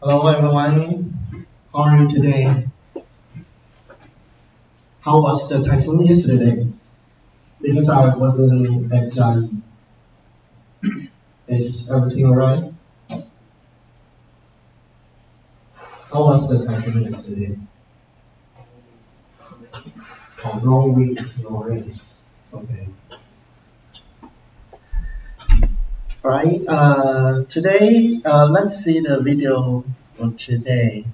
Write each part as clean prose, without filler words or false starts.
Hello everyone, how are you today? How was the typhoon yesterday? Because I wasn't at Jali. Is everything alright? How was the typhoon yesterday? Oh, no winds, no rains. Okay. Alright, today, let's see the video for today.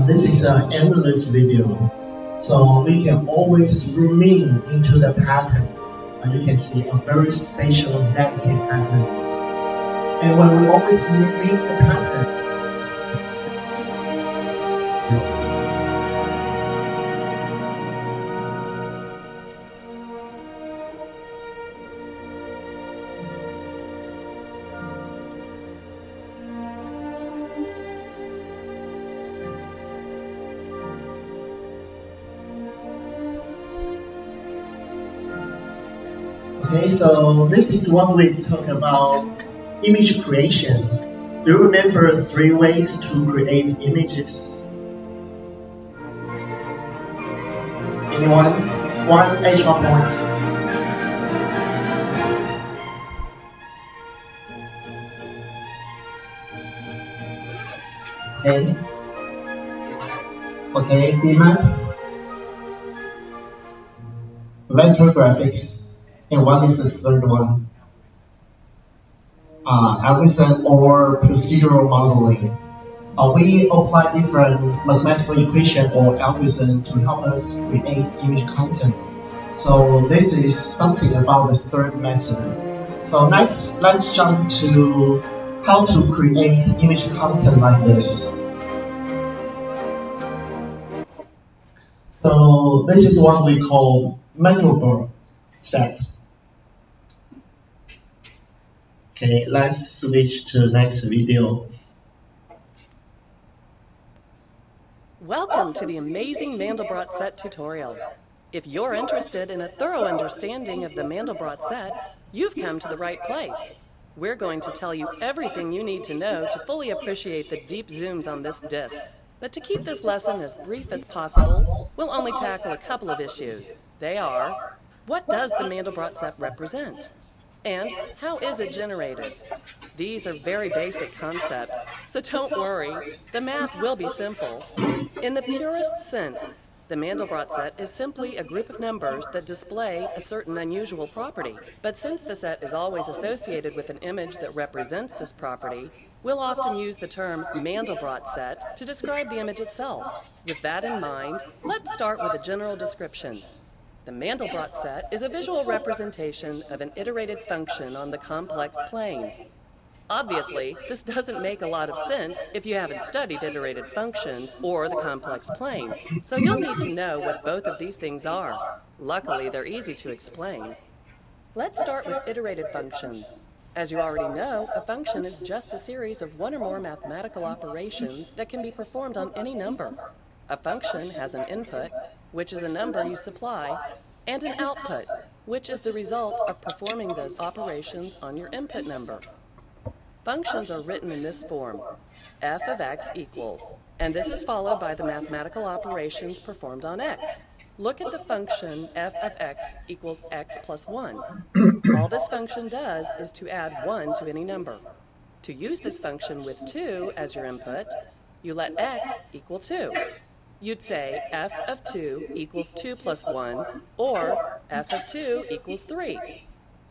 This is an endless video, so we can always remain into the pattern. And you can see a very spatial negative pattern. And when we always remain the pattern, okay, so this is what we talk about image creation. Do you remember 3 ways to create images? Anyone? 1 extra points. Okay. Okay, Demon. Vector graphics. And what is the third one? Algorithm or procedural modeling. We apply different mathematical equation or algorithm to help us create image content. So this is something about the third method. So next, let's jump to how to create image content like this. So this is what we call maneuver set. Okay, let's switch to next video. Welcome to the amazing Mandelbrot set tutorial. If you're interested in a thorough understanding of the Mandelbrot set, you've come to the right place. We're going to tell you everything you need to know to fully appreciate the deep zooms on this disc. But to keep this lesson as brief as possible, we'll only tackle a couple of issues. They are, what does the Mandelbrot set represent? And how is it generated? These are very basic concepts, so don't worry, the math will be simple. In the purest sense, the Mandelbrot set is simply a group of numbers that display a certain unusual property. But since the set is always associated with an image that represents this property, we'll often use the term Mandelbrot set to describe the image itself. With that in mind, let's start with a general description. The Mandelbrot set is a visual representation of an iterated function on the complex plane. Obviously, this doesn't make a lot of sense if you haven't studied iterated functions or the complex plane, so you'll need to know what both of these things are. Luckily, they're easy to explain. Let's start with iterated functions. As you already know, a function is just a series of one or more mathematical operations that can be performed on any number. A function has an input, which is a number you supply, and an output, which is the result of performing those operations on your input number. Functions are written in this form, f of x equals, and this is followed by the mathematical operations performed on x. Look at the function f of x equals x plus 1. All this function does is to add 1 to any number. To use this function with 2 as your input, you let x equal 2. You'd say f of 2 equals 2 plus 1, or f of 2 equals 3.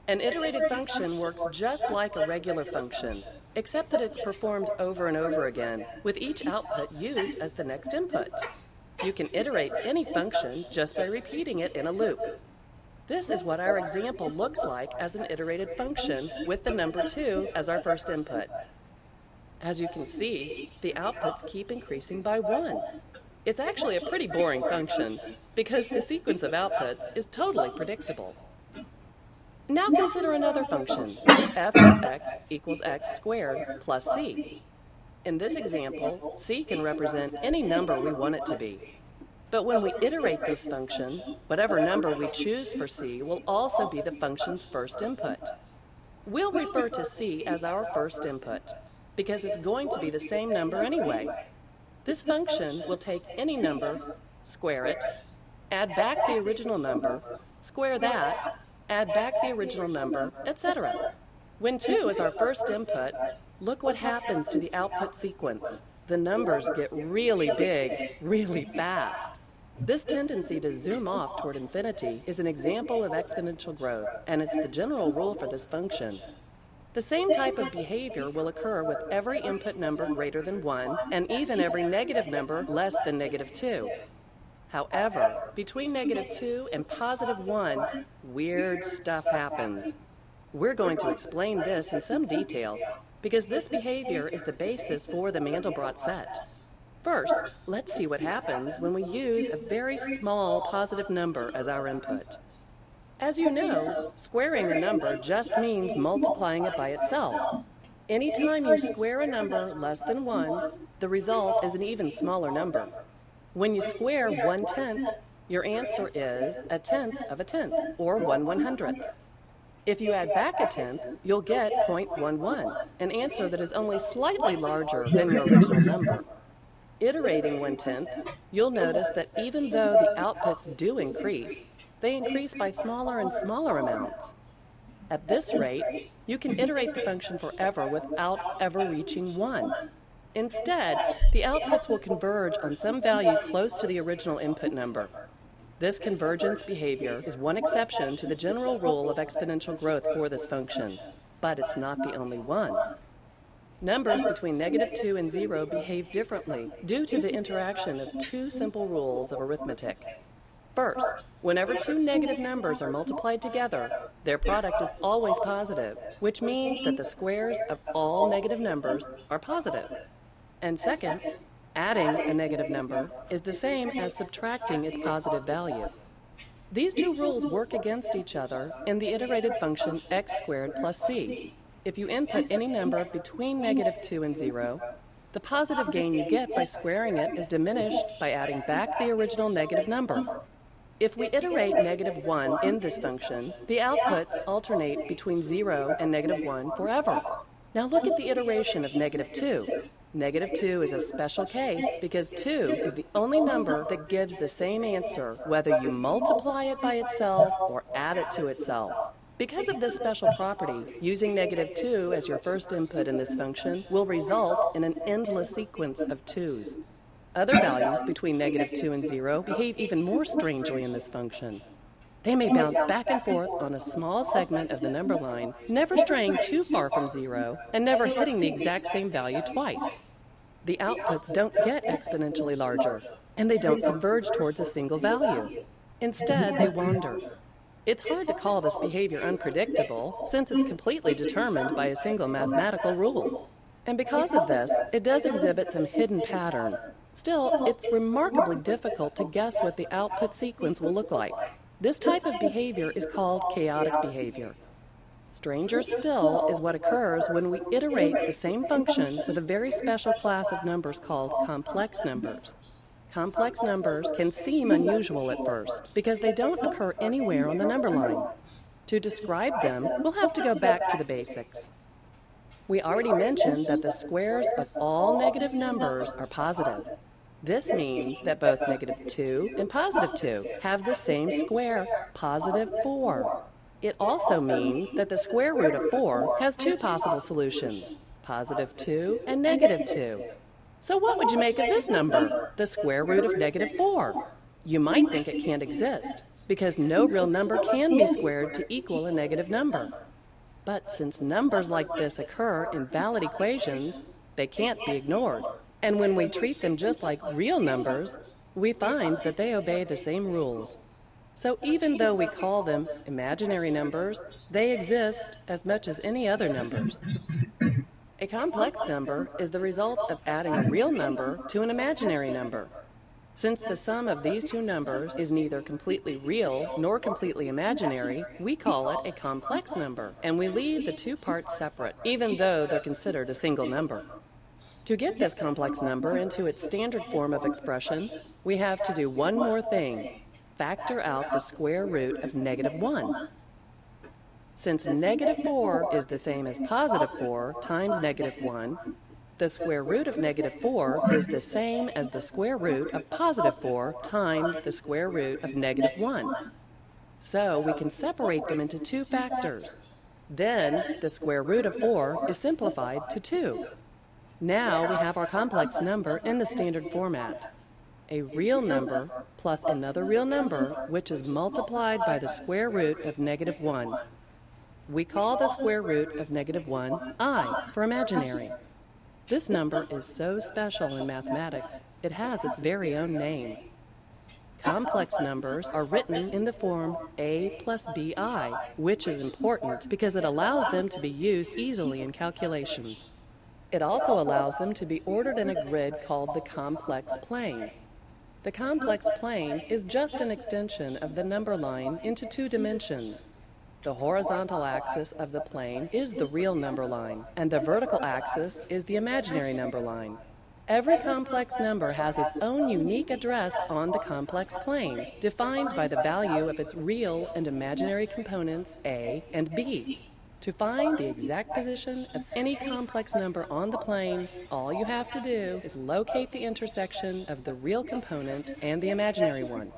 An iterated function works just like a regular function, except that it's performed over and over again, with each output used as the next input. You can iterate any function just by repeating it in a loop. This is what our example looks like as an iterated function with the number 2 as our first input. As you can see, the outputs keep increasing by 1. It's actually a pretty boring function because the sequence of outputs is totally predictable. Now consider another function, f of x equals x squared plus c. In this example, c can represent any number we want it to be. But when we iterate this function, whatever number we choose for c will also be the function's first input. We'll refer to c as our first input, because it's going to be the same number anyway. This function will take any number, square it, add back the original number, square that, add back the original number, etc. When 2 is our first input, look what happens to the output sequence. The numbers get really big, really fast. This tendency to zoom off toward infinity is an example of exponential growth, and it's the general rule for this function. The same type of behavior will occur with every input number greater than 1, and even every negative number less than -2. However, between -2 and +1, weird stuff happens. We're going to explain this in some detail because this behavior is the basis for the Mandelbrot set. First, let's see what happens when we use a very small positive number as our input. As you know, squaring a number just means multiplying it by itself. Anytime you square a number less than 1, the result is an even smaller number. When you square 1/10, your answer is a tenth of a tenth, or 1/100th. If you add back a tenth, you'll get 0.11, an answer that is only slightly larger than your original number. Iterating 1/10, you'll notice that even though the outputs do increase, they increase by smaller and smaller amounts. At this rate, you can iterate the function forever without ever reaching 1. Instead, the outputs will converge on some value close to the original input number. This convergence behavior is one exception to the general rule of exponential growth for this function, but it's not the only one. Numbers between -2 and 0 behave differently due to the interaction of two simple rules of arithmetic. First, whenever two negative numbers are multiplied together, their product is always positive, which means that the squares of all negative numbers are positive. And second, adding a negative number is the same as subtracting its positive value. These two rules work against each other in the iterated function x squared plus c. If you input any number between -2 and 0, the positive gain you get by squaring it is diminished by adding back the original negative number. If we iterate -1 in this function, the outputs alternate between 0 and -1 forever. Now look at the iteration of -2. -2 is a special case because 2 is the only number that gives the same answer whether you multiply it by itself or add it to itself. Because of this special property, using -2 as your first input in this function will result in an endless sequence of 2's. Other values between -2 and 0 behave even more strangely in this function. They may bounce back and forth on a small segment of the number line, never straying too far from 0 and never hitting the exact same value twice. The outputs don't get exponentially larger, and they don't converge towards a single value. Instead, they wander. It's hard to call this behavior unpredictable, since it's completely determined by a single mathematical rule. And because of this, it does exhibit some hidden pattern. Still, it's remarkably difficult to guess what the output sequence will look like. This type of behavior is called chaotic behavior. Stranger still is what occurs when we iterate the same function with a very special class of numbers called complex numbers. Complex numbers can seem unusual at first because they don't occur anywhere on the number line. To describe them, we'll have to go back to the basics. We already mentioned that the squares of all negative numbers are positive. This means that both -2 and +2 have the same square, +4. It also means that the square root of 4 has two possible solutions, +2 and -2. So what would you make of this number, the square root of -4? You might think it can't exist, because no real number can be squared to equal a negative number. But since numbers like this occur in valid equations, they can't be ignored. And when we treat them just like real numbers, we find that they obey the same rules. So even though we call them imaginary numbers, they exist as much as any other numbers. A complex number is the result of adding a real number to an imaginary number. Since the sum of these two numbers is neither completely real nor completely imaginary, we call it a complex number, and we leave the two parts separate, even though they're considered a single number. To get this complex number into its standard form of expression, we have to do one more thing: factor out the square root of -1. Since -4 is the same as +4 times -1, the square root of -4 is the same as the square root of +4 times the square root of -1. So we can separate them into two factors. Then the square root of 4 is simplified to 2. Now we have our complex number in the standard format: a real number plus another real number which is multiplied by the square root of -1. We call the square root of -1 I for imaginary. This number is so special in mathematics, it has its very own name. Complex numbers are written in the form a plus bi, which is important because it allows them to be used easily in calculations. It also allows them to be ordered in a grid called the complex plane. The complex plane is just an extension of the number line into two dimensions. The horizontal axis of the plane is the real number line, and the vertical axis is the imaginary number line. Every complex number has its own unique address on the complex plane, defined by the value of its real and imaginary components a and b. To find the exact position of any complex number on the plane, all you have to do is locate the intersection of the real component and the imaginary one.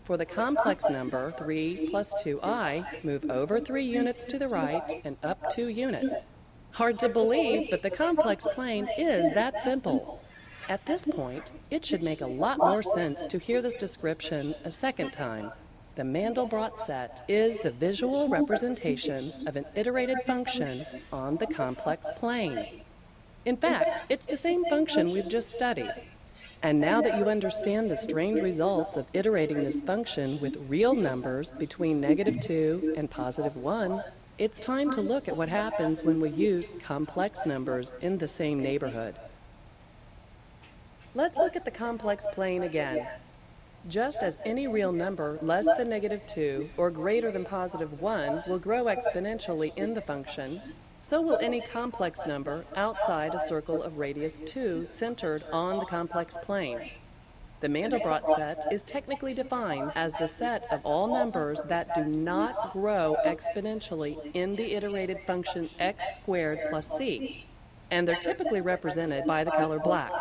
For the complex number 3 plus 2i, move over 3 units to the right and up 2 units. Hard to believe, but the complex plane is that simple. At this point, it should make a lot more sense to hear this description a second time. The Mandelbrot set is the visual representation of an iterated function on the complex plane. In fact, it's the same function we've just studied. And now that you understand the strange results of iterating this function with real numbers between -2 and +1, it's time to look at what happens when we use complex numbers in the same neighborhood. Let's look at the complex plane again. Just as any real number less than -2 or greater than +1 will grow exponentially in the function, so will any complex number outside a circle of radius 2 centered on the complex plane. The Mandelbrot set is technically defined as the set of all numbers that do not grow exponentially in the iterated function x squared plus c, and they're typically represented by the color black.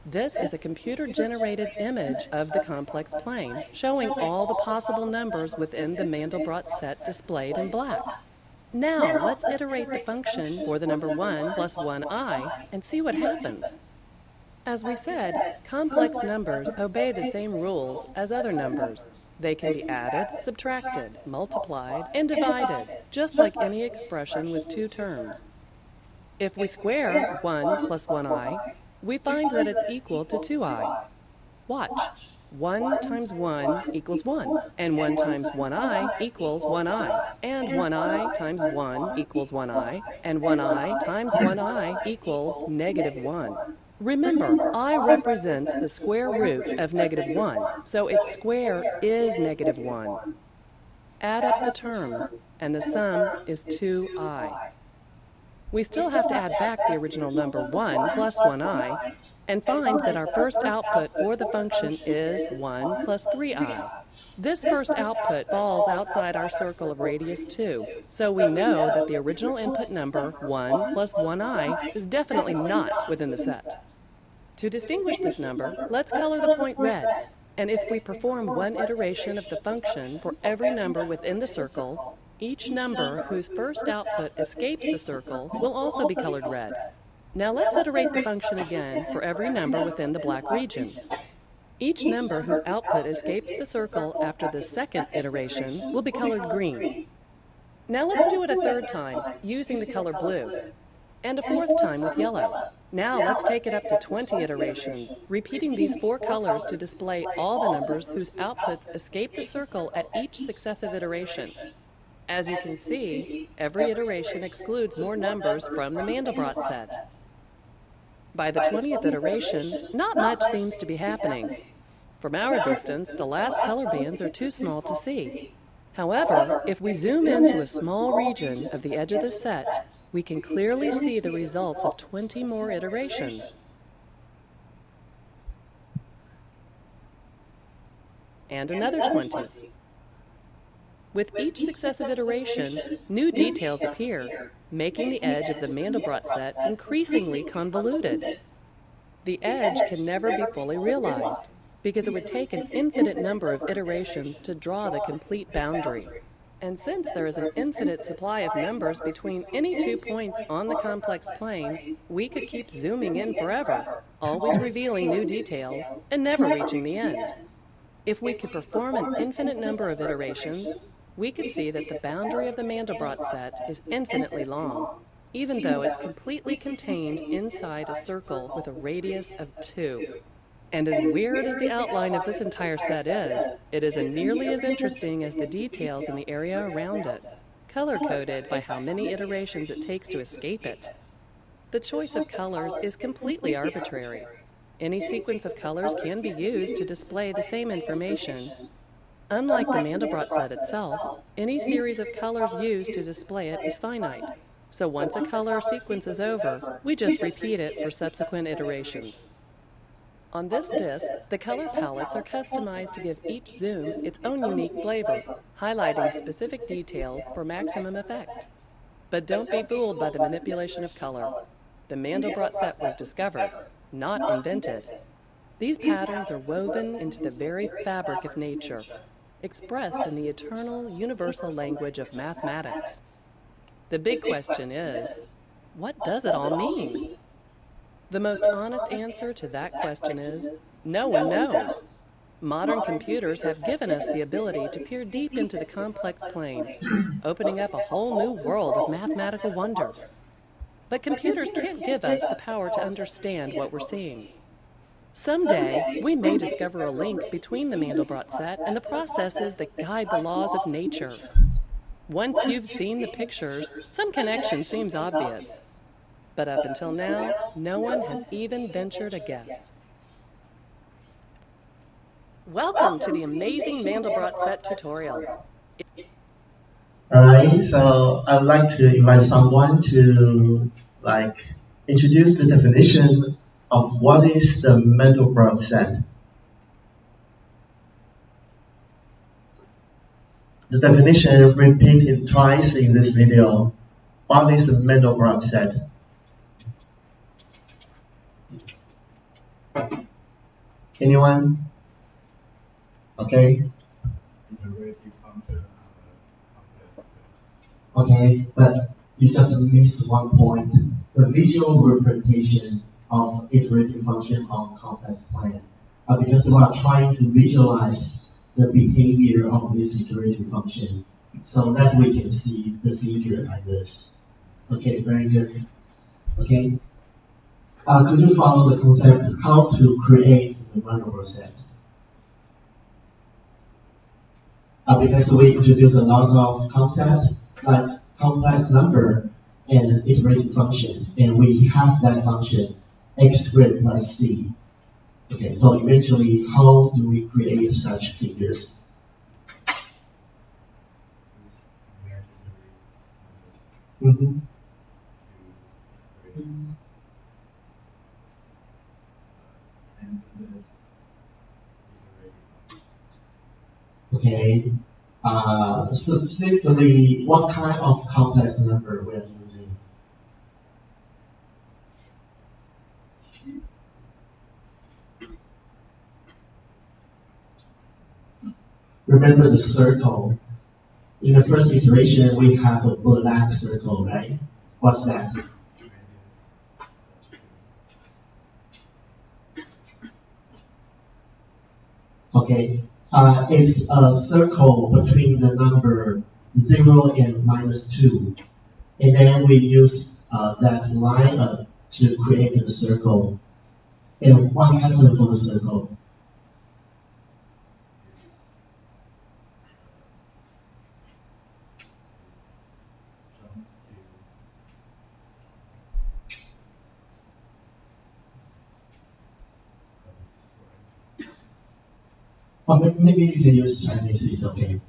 This is a computer-generated image of the complex plane, showing all the possible numbers within the Mandelbrot set displayed in black. Now, let's iterate the function for the number 1 plus 1i and see what happens. As we said, complex numbers obey the same rules as other numbers. They can be added, subtracted, multiplied, and divided, just like any expression with two terms. If we square 1 plus 1i, we find that it's equal to 2i. Watch. 1 times 1 equals 1, and 1 times 1i equals 1i, and 1i times 1 equals 1i, and 1i times 1i equals -1. Remember, I represents the square root of -1, so its square is -1. Add up the terms, and the sum is 2i. We still have to add back the original number 1 plus 1i and find that our first output for the function is 1 plus 3i. This first output falls outside our circle of radius 2, so we know that the original input number 1 plus 1i is definitely not within the set. To distinguish this number, let's color the point red, and if we perform one iteration of the function for every number within the circle, each number whose first output escapes the circle will also be colored red. Now let's iterate the function again for every number within the black region. Each number whose output escapes the circle after the second iteration will be colored green. Now let's do it a third time using the color blue, and a fourth time with yellow. Now let's take it up to 20 iterations, repeating these four colors to display all the numbers whose outputs escape the circle at each successive iteration. As you can see, every iteration excludes more numbers from the Mandelbrot set. By the 20th iteration, not much seems to be happening. From our distance, the last color bands are too small to see. However, if we zoom into a small region of the edge of the set, we can clearly see the results of 20 more iterations. And another 20. With each successive iteration, new details appear, making the edge of the Mandelbrot set increasingly convoluted. The edge can never be fully realized because it would take an infinite number of iterations to draw the complete boundary. And since there is an infinite supply of numbers between any 2 points on the complex plane, we could keep zooming in forever, always revealing new details and never reaching the end. If we could perform an infinite number of iterations, we could see that the boundary of the Mandelbrot set is infinitely long, even though it's completely contained inside a circle with a radius of 2. And as weird as the outline of this entire set is, it isn't nearly as interesting as the details in the area around it, color-coded by how many iterations it takes to escape it. The choice of colors is completely arbitrary. Any sequence of colors can be used to display the same information. Unlike the Mandelbrot set itself, any series of colors used to display it is finite. So once a color sequence is over, we just repeat it for subsequent iterations. On this disk, the color palettes are customized to give each zoom its own unique flavor, highlighting specific details for maximum effect. But don't be fooled by the manipulation of color. The Mandelbrot set was discovered, not invented. These patterns are woven into the very fabric of nature, expressed in the eternal, universal language of mathematics. The big question is, what does it all mean? The most honest answer to that question is, no one knows. Modern computers have given us the ability to peer deep into the complex plane, opening up a whole new world of mathematical wonder. But computers can't give us the power to understand what we're seeing. Someday, we may discover a link between the Mandelbrot set and the processes that guide the laws of nature. Once you've seen the pictures, some connection seems obvious. But up until now, no one has even ventured a guess. Welcome to the amazing Mandelbrot set tutorial. Alright, so I'd like to invite someone to like introduce the definition of what is the Mandelbrot set. The definition repeated twice in this video. What is the Mandelbrot set? Anyone? Okay. Okay, but you just missed one point. The visual representation of iterative function on complex plan. Because we are trying to visualize the behavior of this iterative function so that we can see the figure like this. Okay, very good. Okay. Could you follow the concept how to create the vulnerable set? Because we introduce a lot of concepts like complex number and iterative function, and we have that function x squared plus c. Okay, so eventually, how do we create such figures? Mm-hmm. Okay. Specifically, what kind of complex number we are using? Remember the circle. In the first iteration, we have a black circle, right? What's that? Okay, it's a circle between the number 0 and -2. And then we use that line to create the circle. And what happened for the circle? Or maybe you can use Chinese, it's okay.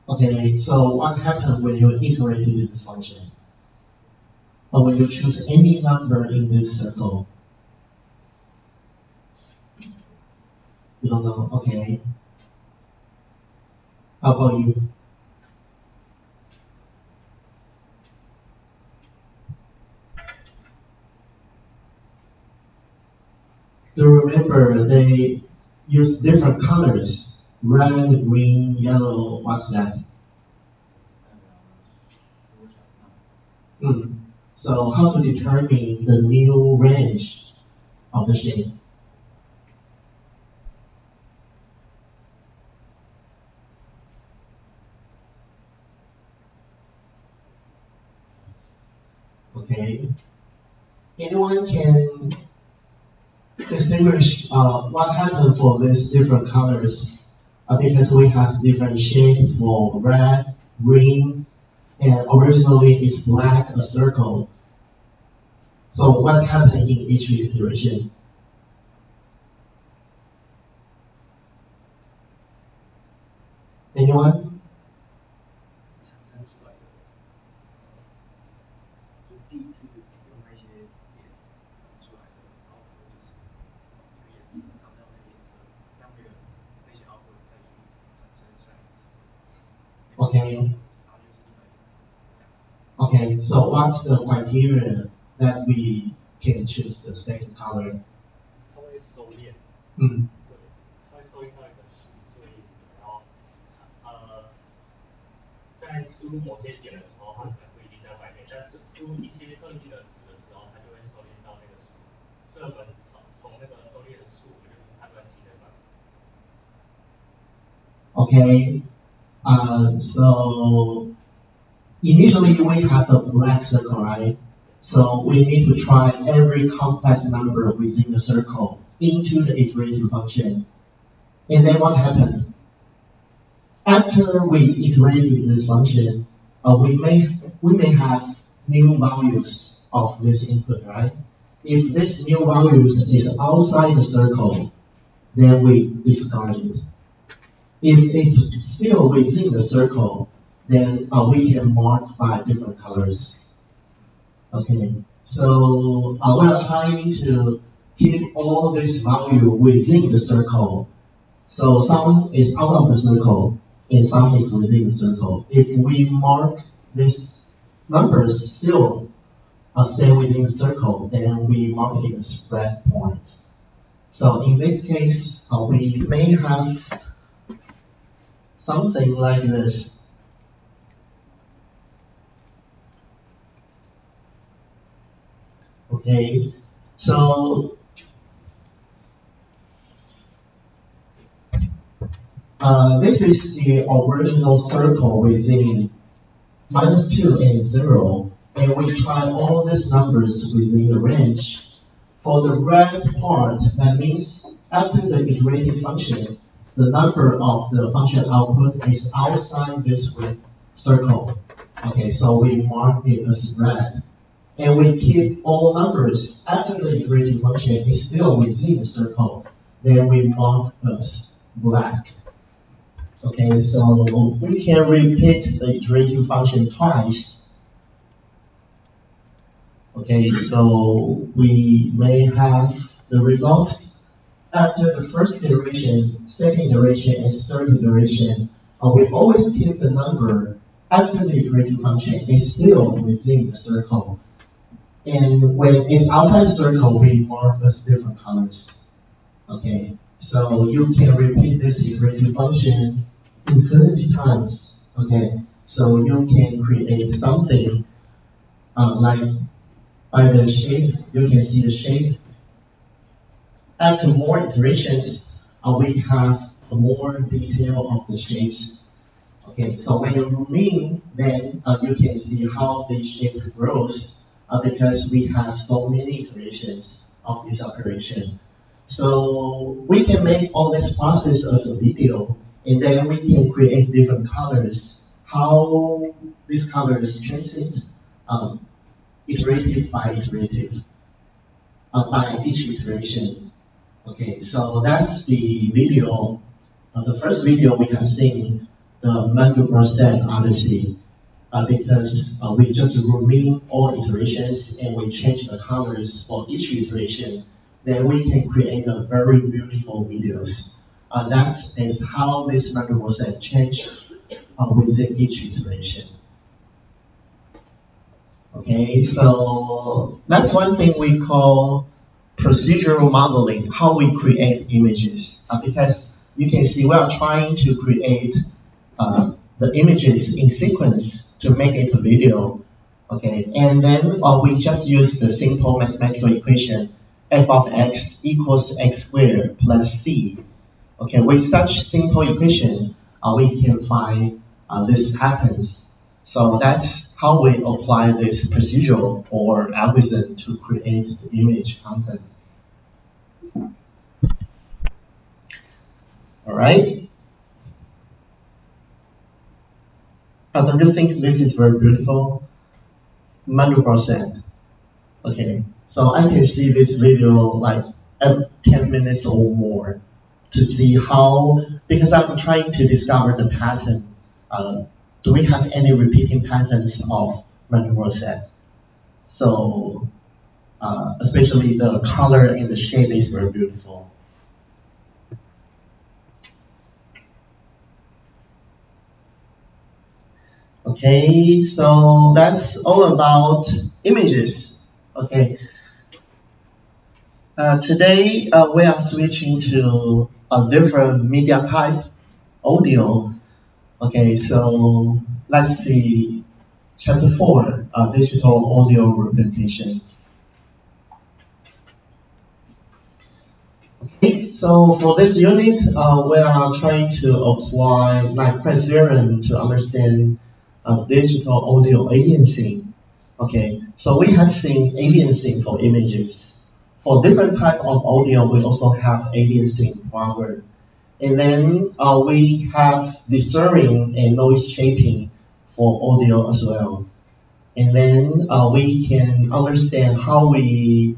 Okay, so what happened when you iterated this function? Or when you choose any number in this circle? You don't know, okay. How about you? Do you remember they use different colors? Red, green, yellow, what's that? Hmm. So how to determine the new range of the shape? Okay. Anyone can distinguish what happened for these different colors because we have different shape for red, green, and originally it's black, a circle. So what happened in each iteration? Anyone? Okay. Okay. So what's the criteria that we can choose the second color? 它会收敛，嗯对，它会收敛到一个数，所以然后在输入某些点的时候，它可能不一定在外面，但是输入一些特定的值的时候，它就会收敛到那个数，所以我们从那个收敛的数，我就可以判断新的版本。Okay. So initially we have a black circle, right? So we need to try every complex number within the circle into the iterative function. And then what happened? After we iterated this function, we may have new values of this input, right? If this new values is outside the circle, then we discard it. If it's still within the circle, then we can mark by different colors. Okay, so we are trying to keep all this value within the circle. So some is out of the circle and some is within the circle. If we mark these numbers still stay within the circle, then we mark it as spread points. So in this case, we may have something like this. Okay, so this is the original circle within -2 and 0, and we try all these numbers within the range. For the red part, that means after the iterative function, the number of the function output is outside this circle. Okay, so we mark it as red. And we keep all numbers after the iterative function is still within the circle. Then we mark as black. Okay, so we can repeat the iterative function twice. Okay, so we may have the results after the first iteration, second iteration, and third iteration. We always keep the number after the iterative function is still within the circle. And when it's outside the circle, we mark as different colors. Okay, so you can repeat this iterative function infinity times. Okay, so you can create something like by the shape. You can see the shape. After more iterations, we have more detail of the shapes. Okay, so when you mean, then you can see how the shape grows because we have so many iterations of this operation. So we can make all this process as a video, and then we can create different colors. How these colors transit, iterative by iterative, by each iteration. Okay, so that's the video, the first video we have seen, the Mandelbrot set Odyssey, because we just remove all iterations and we change the colors for each iteration. Then we can create a very beautiful videos. That is how this Mandelbrot set change within each iteration. Okay, so that's one thing we call procedural modeling, how we create images. Because you can see we are trying to create the images in sequence to make it a video. Okay, and then we just use the simple mathematical equation f of x equals x squared plus c. Okay, with such simple equation, we can find this happens. So that's how we apply this procedural or algorithm to create the image content. All right. Don't you think this is very beautiful? 100%. Okay. So I can see this video like every 10 minutes or more to see how, because I'm trying to discover the pattern. Do we have any repeating patterns of Mandelbrot set? So especially the color and the shape is very beautiful. Okay, so that's all about images. Okay. Today we are switching to a different media type, audio. Okay, so let's see chapter 4, digital audio representation. Okay, so for this unit, we are trying to apply like criterion to understand digital audio aliasing. Okay, so we have seen aliasing for images. For different type of audio, we also have aliasing program. And then we have discerning and noise shaping for audio as well. And then we can understand how we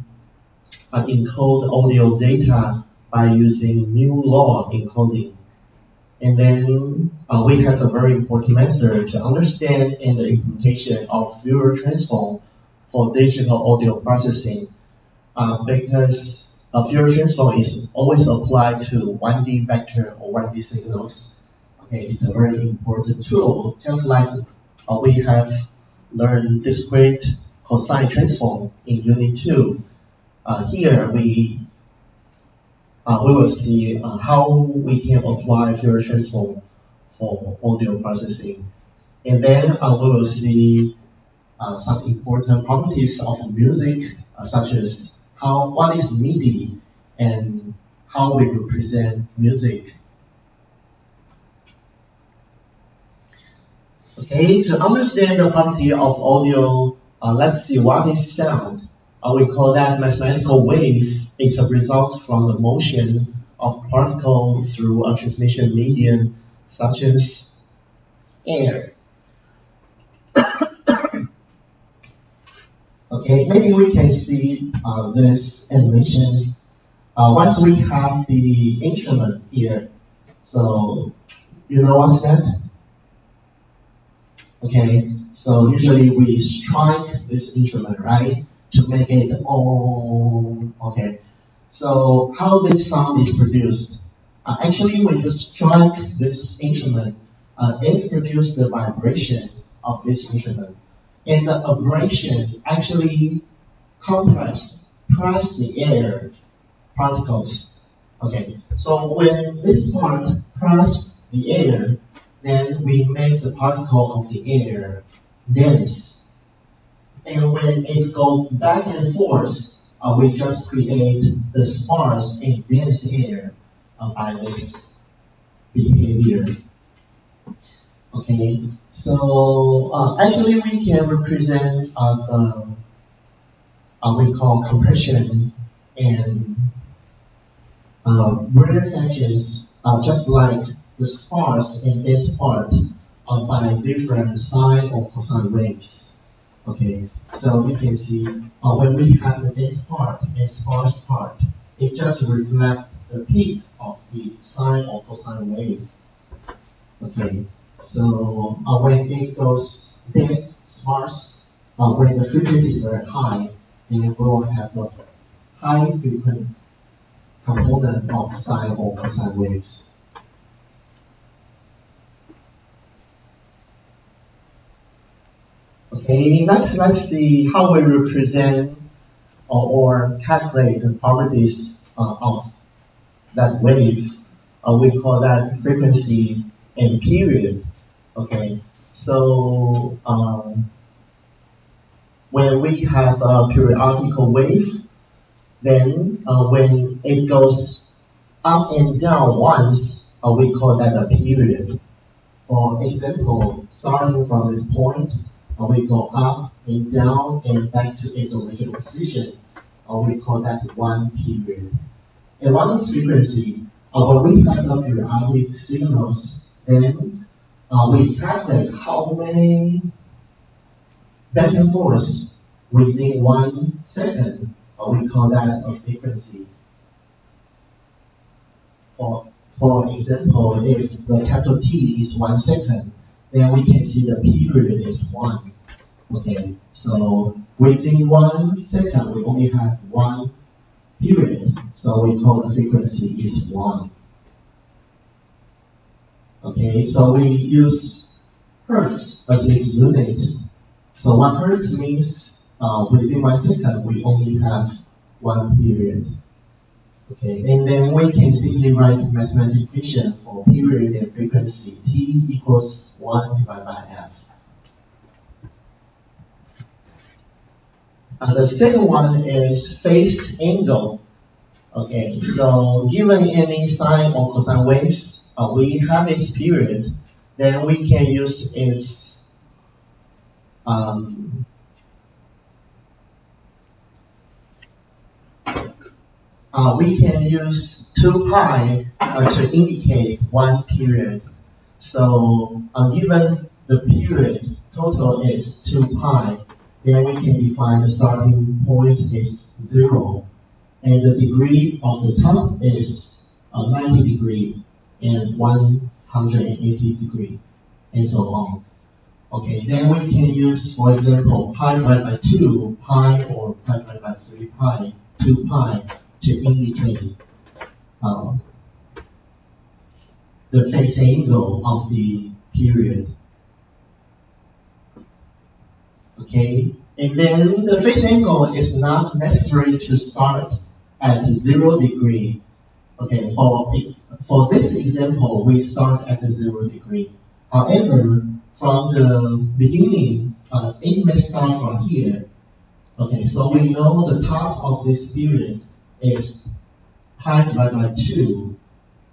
encode audio data by using new law encoding. And then we have a very important method to understand and the implementation of Fourier transform for digital audio processing because a Fourier transform is always applied to 1D vector or 1D signals. Okay, it's a very important tool, just like we have learned discrete cosine transform in Unit 2. Here we will see how we can apply Fourier transform for audio processing. And then we will see some important properties of music, such as what is MIDI and how we represent music. Okay, to understand the property of audio, let's see what is sound. We call that mathematical wave. It's a result from the motion of particle through a transmission medium, such as air. Okay, maybe we can see this animation once we have the instrument here. So you know what's that? Okay, so usually we strike this instrument, right, to make it on. Okay, so how this sound is produced? Actually, when you strike this instrument, it produces the vibration of this instrument, and the abrasion actually press the air particles. Okay, so when this part press the air, then we make the particle of the air dense. And when it goes back and forth, we just create the sparse and dense air by this behavior. Okay, so actually we can represent the we call compression and rarefactions are just like the sparse and dense part by different sine or cosine waves. Okay, so you can see when we have the dense part and sparse part, it just reflects the peak of the sine or cosine wave. Okay, so when it goes dense, sparse, when the frequency is very high, then we will have a high frequency component of sine or cosine waves. Okay, let's see how we represent or calculate the properties of that wave. We call that frequency and period. Okay, so when we have a periodical wave, then when it goes up and down once, we call that a period. For example, starting from this point, we go up and down and back to its original position. We call that one period. And what is frequency? When we have the periodic signals, then we calculate how many back and forth within 1 second. We call that a frequency. For example, if the capital T is 1 second, then we can see the period is 1. Okay, so within 1 second, we only have one period, so we call the frequency is 1. Okay, so we use hertz as its unit. So what hertz means within 1 second, we only have one period. Okay, and then we can simply write mathematical equation for period and frequency. T equals 1 divided by F. The second one is phase angle. Okay, so given any sine or cosine waves, we have its period, then we can use its um, we can use 2 pi to indicate one period. So given the period total is 2 pi, then we can define the starting point is 0. And the degree of the top is 90 degree and 180 degree, and so on. Okay, then we can use, for example, pi divided by 2 pi or pi divided by 3 pi, 2 pi to indicate uh, the phase angle of the period. Okay, and then the phase angle is not necessary to start at 0 degree. Okay, for this example, we start at the 0 degree. However, from the beginning, it may start from here. Okay, so we know the top of this period is pi divided by 2.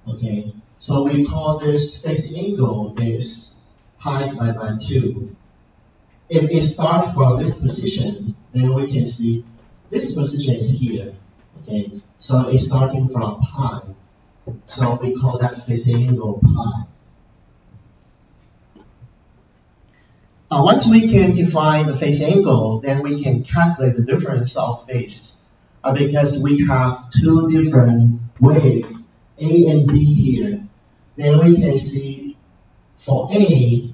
Okay, so we call this phase angle is pi divided by 2. If it starts from this position, then we can see this position is here. Okay, so it's starting from pi. So we call that phase angle pi. Once we can define the phase angle, then we can calculate the difference of phase. Because we have two different waves, A and B here. Then we can see for A,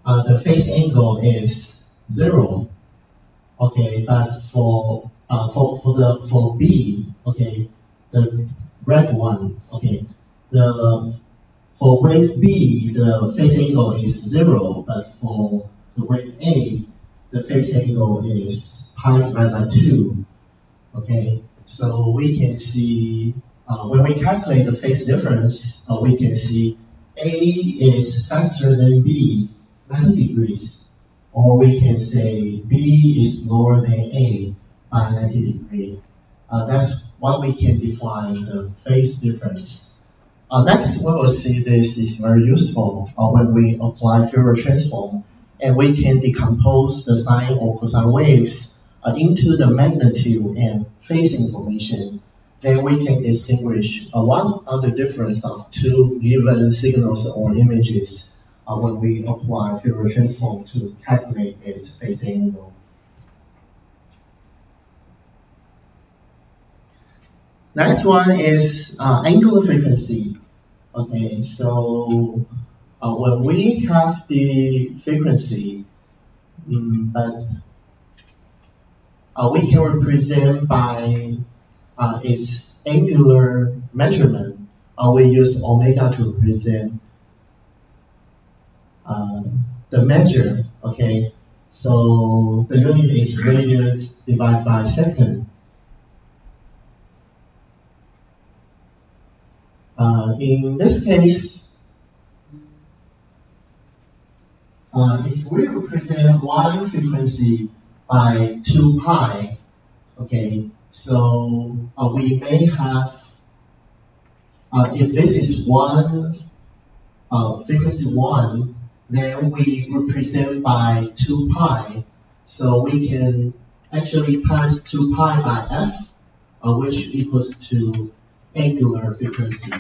the phase angle is 0. Okay, but for B, okay, the red one, okay, the for wave B, the phase angle is 0, but for the wave A, the phase angle is pi divided by 2. Okay, so we can see when we calculate the phase difference, we can see A is faster than B, 90 degrees, or we can say B is lower than A by 90 degrees. That's what we can define the phase difference. Next, we will see this is very useful when we apply Fourier transform, and we can decompose the sine or cosine waves into the magnitude and phase information. Then we can distinguish one of the difference of two given signals or images when we apply Fourier transform to calculate its phase angle. Next one is angular frequency. Okay, so when we have the frequency, but we can represent by its angular measurement. We use omega to represent the measure. Okay, so the unit is radians divided by second. In this case, if we represent one frequency by 2 pi, okay, so we may have, if this is one frequency 1, then we represent by 2 pi. So we can actually times 2 pi by f, which equals to angular frequency.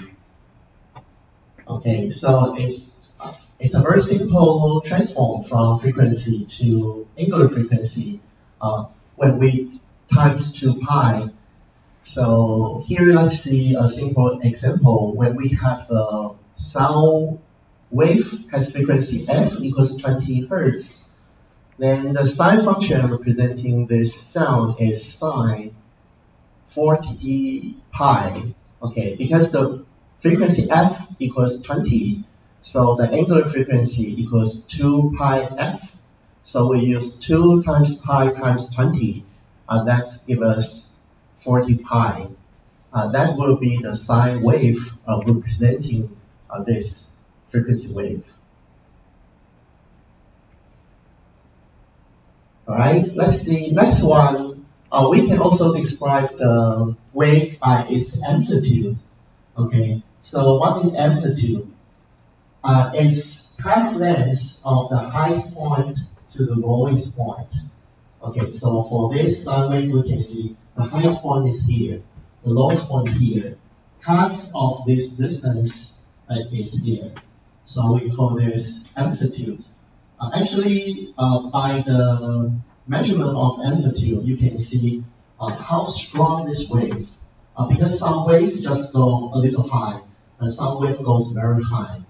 Okay, so it's a very simple transform from frequency to angular frequency when we times 2 pi. So here let's see a simple example. When we have a sound wave has frequency f equals 20 hertz, then the sine function representing this sound is sine 40 pi. Okay, because the frequency f equals 20, so the angular frequency equals 2 pi f. So we use 2 times pi times 20. That gives us 40 pi. That will be the sine wave representing this frequency wave. All right, let's see next one. We can also describe the wave by its amplitude. Okay, so what is amplitude? It's path length of the highest point to the lowest point. Okay, so for this sine wave, we can see the highest point is here, the lowest point here. Half of this distance is here. So we call this amplitude. By the measurement of amplitude, you can see how strong this wave. Because some waves just go a little high, and some wave goes very high.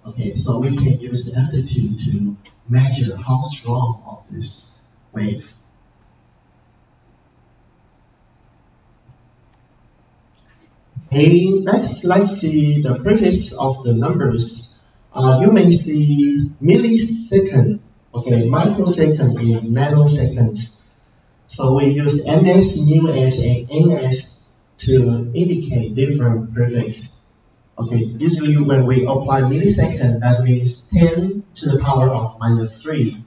Okay, so we can use the amplitude to measure how strong of this wave. Okay, let's see the prefix of the numbers. You may see millisecond, okay, microsecond in nanoseconds. So we use ms, µs, and ns to indicate different prefixes. Okay, usually when we apply millisecond, that means 10 to the power of minus 3,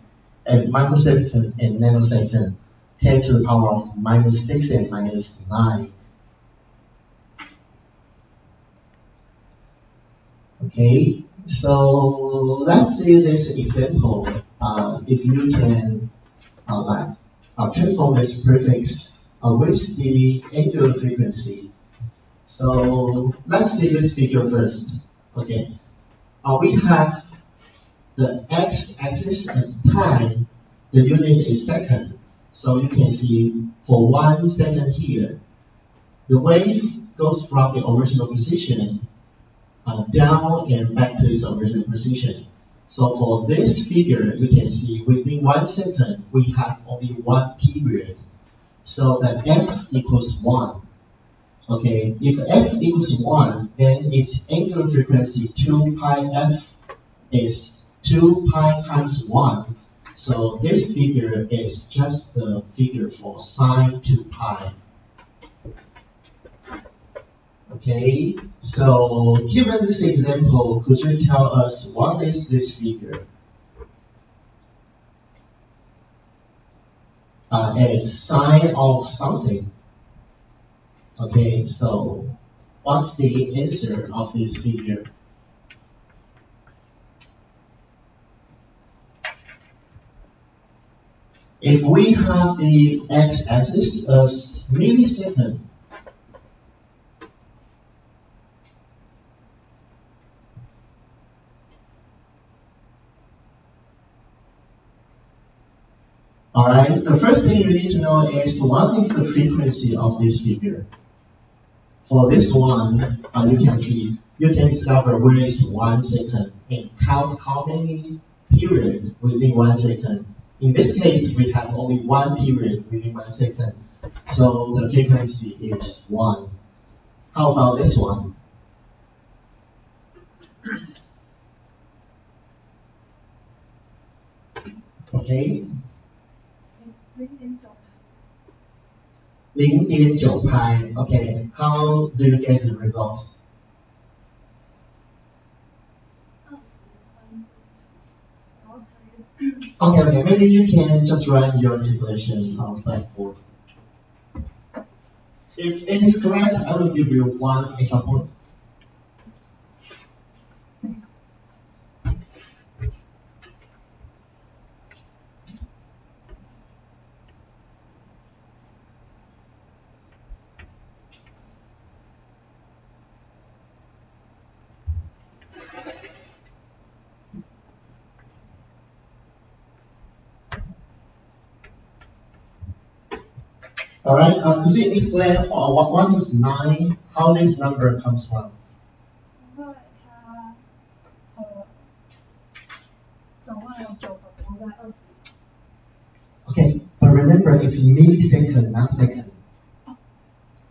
and microsecond and nanosecond, 10 to the power of minus 6 and minus 9. Okay, so let's see this example. If you can transform this prefix with the angular frequency. So let's see this figure first. Okay, we have the x-axis as time, the unit is second. So you can see for 1 second here, the wave goes from the original position down and back to its original position. So for this figure, you can see within 1 second, we have only one period. So that f equals 1. Okay, if f equals 1, then its angular frequency 2 pi f is 2 pi times 1. So this figure is just the figure for sine 2 pi. Okay, so given this example, could you tell us what is this figure? It's sine of something. Okay, so what's the answer of this figure? If we have the x-axis as millisecond, alright, the first thing you need to know is what is the frequency of this figure. For this one, you can discover where is 1 second and count how many periods within 1 second. In this case, we have only one period within 1 second, so the frequency is 1. How about this one? Okay. 0.9 pi. Okay. How do you get the results? Okay. Maybe you can just run your calculation on Blackboard. If it is correct, I will give you 1 extra point. All right. Could you explain what is 9? How this number comes from? Okay, but remember it's millisecond, not second.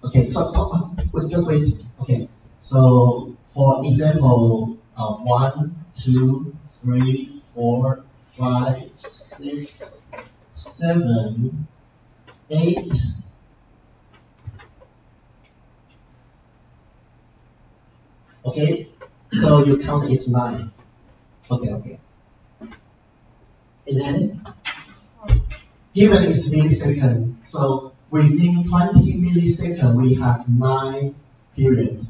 Okay, so just wait. Okay, so for example, 1, 2, 3, 4, 5, 6, 7, 8. Okay, so you count it's 9. Okay. And then, given it's millisecond, so within 20 milliseconds, we have 9 periods.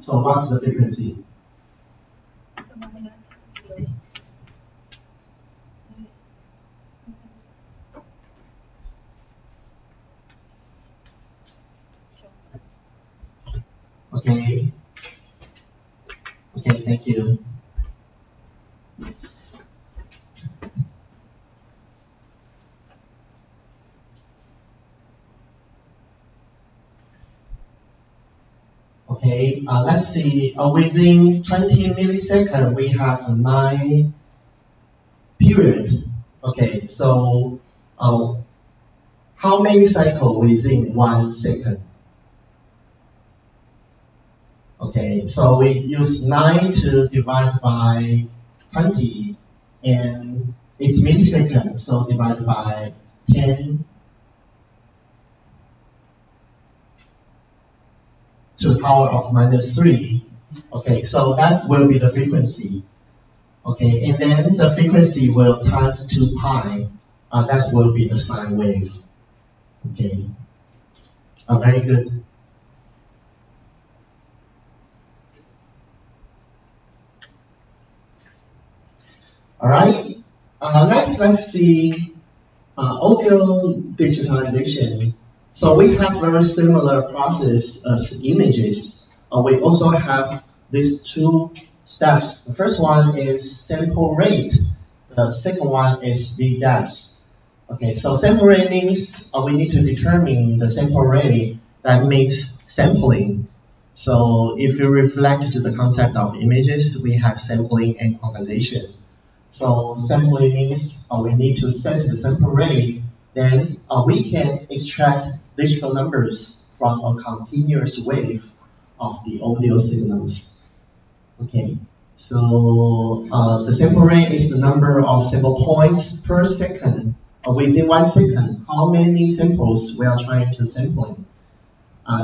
So what's the frequency? Okay. Okay, thank you. Okay, let's see. Within 20 milliseconds, we have 9 periods. Okay, so how many cycles within 1 second? Okay, so we use 9 to divide by 20, and it's milliseconds, so divide by 10 to the power of minus 3. Okay, so that will be the frequency. Okay, and then the frequency will times 2 pi. That will be the sine wave. Okay, very good. All right, let's see audio digitalization. So we have very similar process as images. We also have these 2 steps. The first one is sample rate. The second one is the depth. Okay, so sample rate means we need to determine the sample rate that makes sampling. So if you reflect to the concept of images, we have sampling and quantization. So sampling means we need to set the sample rate, then we can extract digital numbers from a continuous wave of the audio signals. Okay, so the sample rate is the number of sample points per second. Within 1 second, how many samples we are trying to sample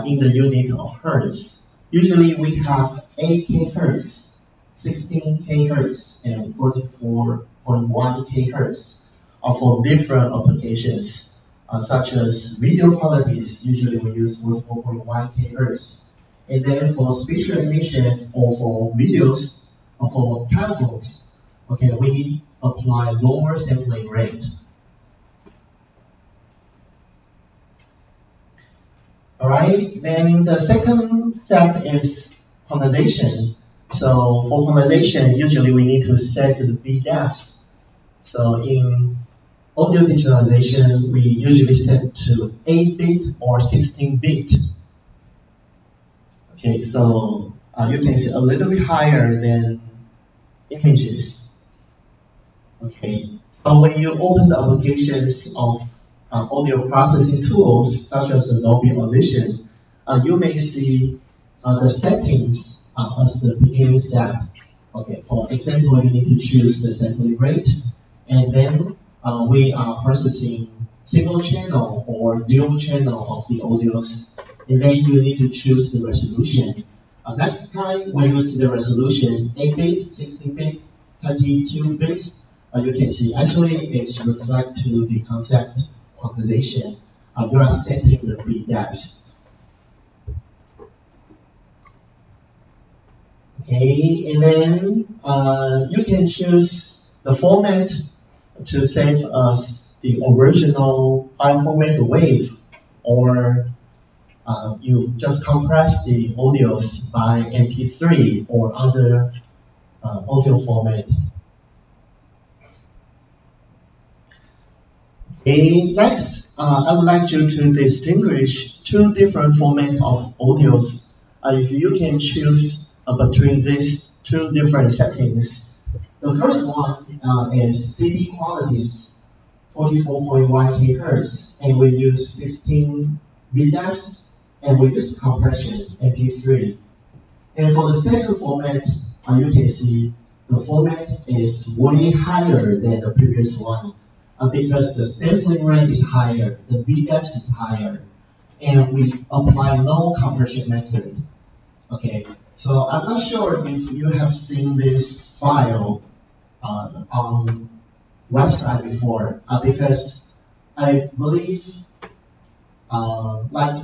in the unit of hertz. Usually we have 8K hertz, 16K hertz, and 44.1K hertz for different applications, such as video qualities. Usually we use 44.1K hertz. And then for speech recognition or for videos or for telephones, okay, we apply lower sampling rate. All right, then the second step is quantization. So for quantization, usually we need to set the bit depth. So in audio digitalization, we usually set to 8-bit or 16-bit. Okay, so you can see a little bit higher than images. Okay, so when you open the applications of audio processing tools such as Adobe Audition, you may see the settings as the beginning step. Okay, for example, you need to choose the sampling rate, and then we are processing single channel or dual channel of the audios, and then you need to choose the resolution. Next time when you see the resolution 8-bit, 16-bit, 32 bits, you can see actually it's reflect to the concept quantization. You are setting the bit depth. Okay, and then you can choose the format to save as the original file format wave, or you just compress the audios by MP3 or other audio format. Okay, next, I would like you to distinguish 2 different formats of audios. If you can choose between these 2 different settings. The first one is CD qualities, 44.1 kHz, and we use 16 bit depths, and we use compression, MP3. And for the second format, you can see the format is way higher than the previous one because the sampling rate is higher, the bit depth is higher, and we apply no compression method. Okay, so I'm not sure if you have seen this file on website before because I believe like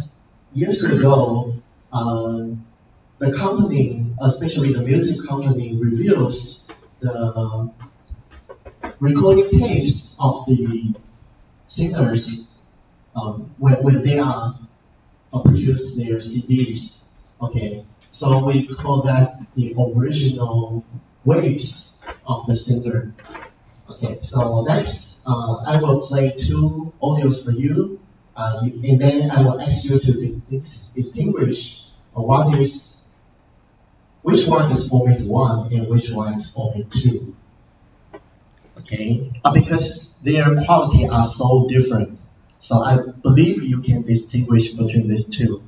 years ago, the company, especially the music company, reveals the recording tapes of the singers when they are produce their CDs. Okay, so we call that the original waves of the singer. Okay, so next I will play two audios for you, and then I will ask you to distinguish which one is format 1 and which one is format 2. Okay, because their quality are so different. So I believe you can distinguish between these two.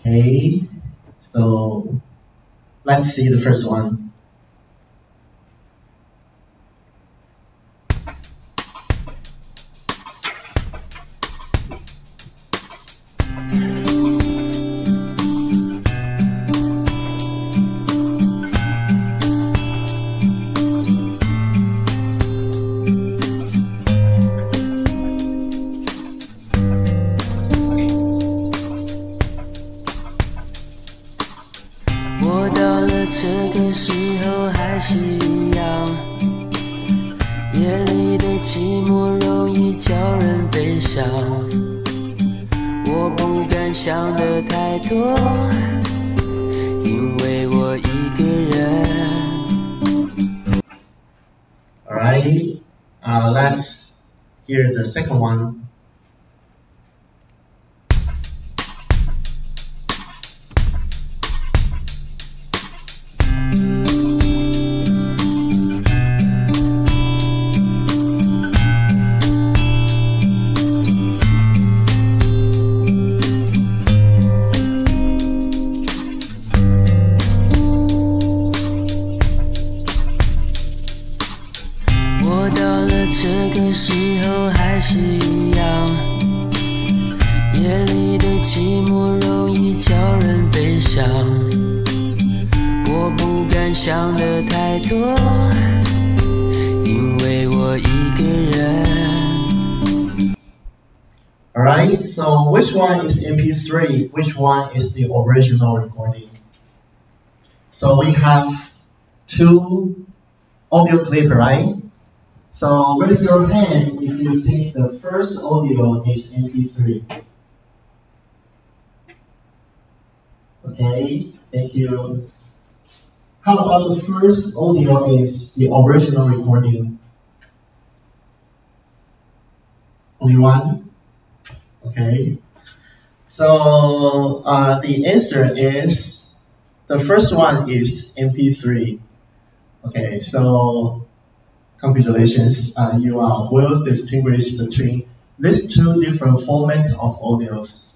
Okay, so let's see the first one.我到了这个时候还是一样，夜里的寂寞容易叫人悲伤。我不敢想的太多，因为我一个人。Alright, let's hear the second one.这个时候还是一样，夜里的寂寞容易叫人悲伤。我不敢想的太多，因为我一个人。Alright, so which one is MP3? Which one is the original recording? So we have two audio clips, right? So raise your hand if you think the first audio is MP3. Okay, thank you. How about the first audio is the original recording? Only one? Okay. So the answer is the first one is MP3. Okay, so congratulations, you are well distinguished between these two different formats of audios.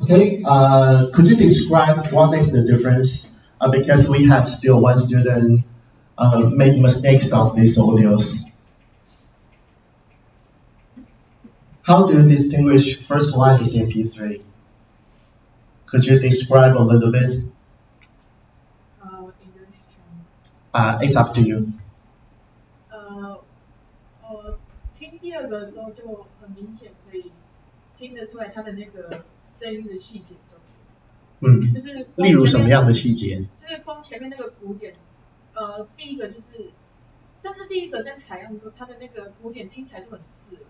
Okay, could you describe what is the difference? Because we have still one student make mistakes of these audios. How do you distinguish first one is MP3? Could you describe a little bit? English terms. It's up to you. 听第二个的时候就很明显可以听得出来它的那个声音的细节中。就是例如什么样的细节？就是光前面那个鼓点，第一个就是，甚至第一个在采样的时候，它的那个鼓点听起来就很刺耳。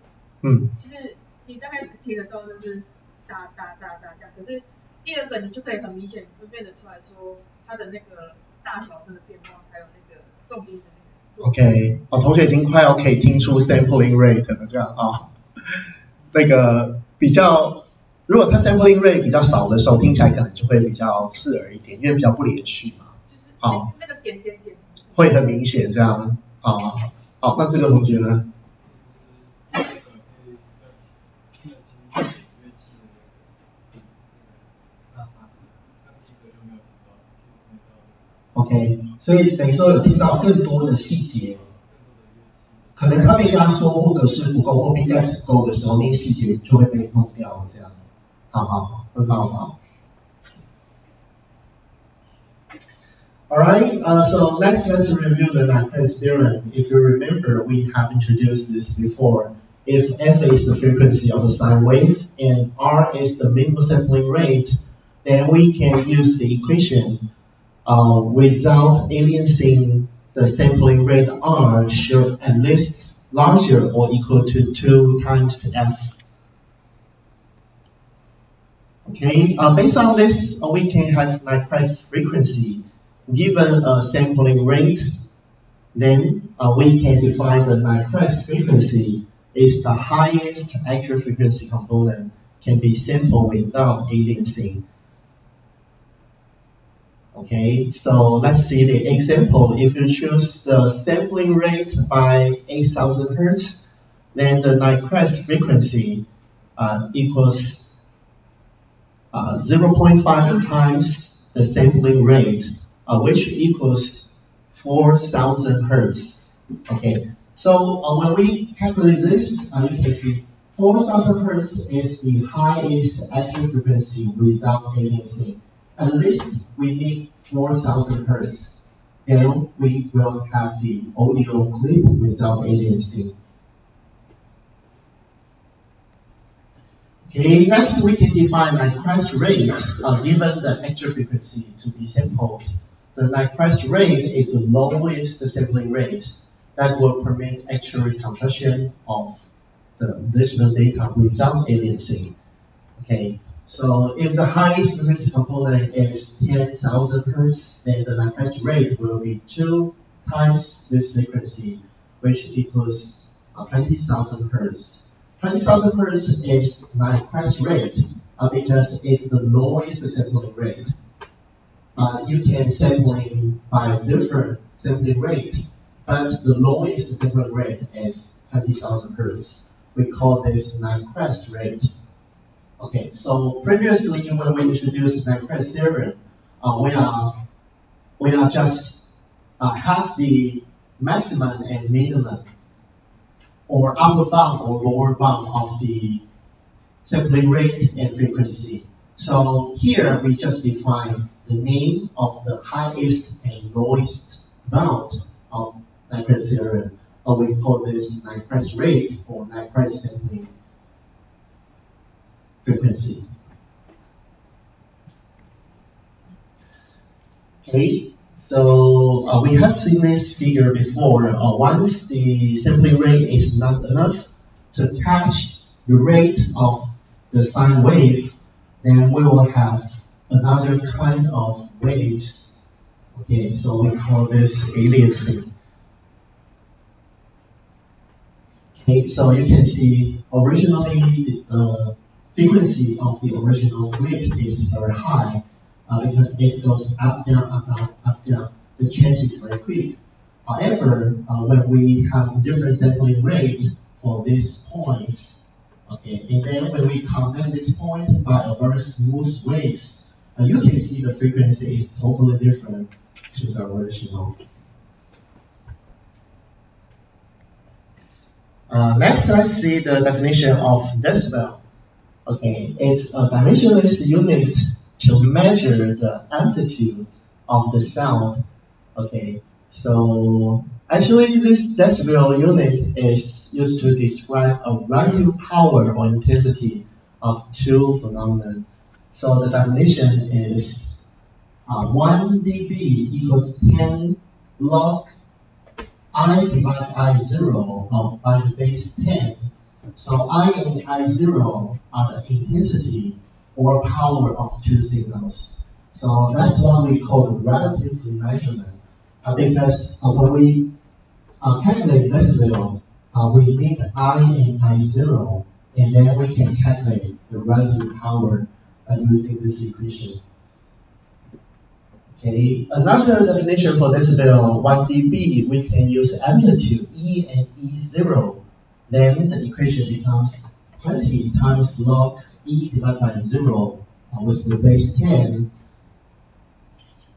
就是你大概只听得到就是哒哒哒哒这样，可是第二个你就可以很明显分辨得出来说它的那个大小声的变化，还有那个重音的那个。OK， 同学已经快要可以听出 sampling rate 了，这样啊，那个比较，如果它 sampling rate 比较少的时候，听起来可能就会比较刺耳一点，因为比较不连续嘛。就是那个点点点。会很明显这样啊。好，那这个同学呢？OK， 所以等于说有听到更多的细节，可能他被压缩或者是不够或 B 站不够的时候，那个细节就会被弄掉了，这样。好，很好。All right, so let's review the Nyquist theorem. If you remember, we have introduced this before. If f is the frequency of the sine wave and r is the minimum sampling rate, then we can use the equation without alienating the sampling rate r should at least larger or equal to 2 times f. Okay, based on this, we can have Nyquist frequency given a sampling rate. Then we can define the Nyquist frequency is the highest accurate frequency component can be sampled without alienating. Okay, so let's see the example. If you choose the sampling rate by 8,000 Hertz, then the Nyquist frequency equals 0.5 times the sampling rate, which equals 4,000 Hertz. Okay, so when we calculate this, you can see 4,000 Hertz is the highest accurate frequency without alienating. At least we need 4,000 Hertz. Then we will have the audio clip without alienating. Okay, next we can define Nyquist rate given the actual frequency to be sampled. The Nyquist rate is the lowest sampling rate that will permit accurate compression of the digital data without alienating. Okay, so if the highest frequency component is 10,000 Hertz, then the Nyquist rate will be 2 times this frequency, which equals 20,000 Hertz. 20,000 Hertz is Nyquist rate because it's the lowest sampling rate. You can sampling by different sampling rate, but the lowest sampling rate is 20,000 Hertz. We call this Nyquist rate. Okay, so previously when we introduced the Nyquist theorem, we are just have the maximum and minimum, or upper bound or lower bound of the sampling rate and frequency. So here we just define the name of the highest and lowest bound of Nyquist theorem, or we call this Nyquist rate or Nyquist sampling frequency. Okay, so we have seen this figure before. Once the sampling rate is not enough to catch the rate of the sine wave, then we will have another kind of waves. Okay, so we call this aliasing. Okay, so you can see originally the frequency of the original clip is very high because it goes up, down, up, down, up, down. The change is very quick. However, when we have different sampling rate for these points, okay, and then when we connect this point by a very smooth waves, you can see the frequency is totally different to the original. Next, let's see the definition of decibel. Okay, it's a dimensionless unit to measure the amplitude of the sound. Okay, so actually this decibel unit is used to describe a relative power or intensity of two phenomena. So the definition is 1 dB equals 10 log I divided I0 by the base 10. So I and I0 are the intensity or power of two signals. So that's what we call the relative measurement. Because when we calculate decibel, we need I and I0, and then we can calculate the relative power using this equation. Okay, another definition for decibel, 1 dB, we can use amplitude E and E0. Then the equation becomes 20 times log E divided by 0 with the base 10.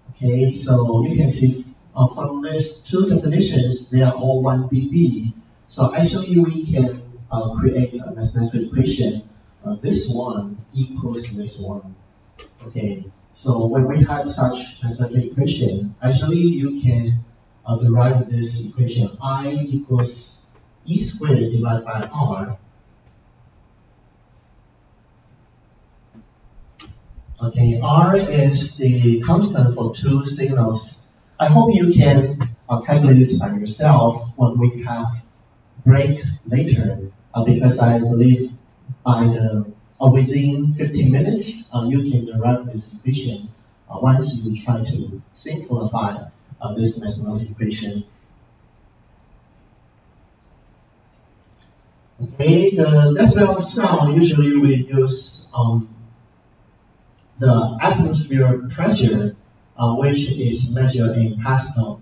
Okay, so you can see from these two definitions, they are all 1 dB. So actually we can create a mathematical equation. This one equals this one. Okay, So when we have such an equation, actually you can derive this equation I equals E squared divided by R. Okay, R is the constant for two signals. I hope you can calculate this by yourself when we have break later, because I believe by within 15 minutes, you can derive this equation once you try to simplify this mathematical equation. Okay, the decibel of sound, usually we use the atmosphere pressure, which is measured in Pascal.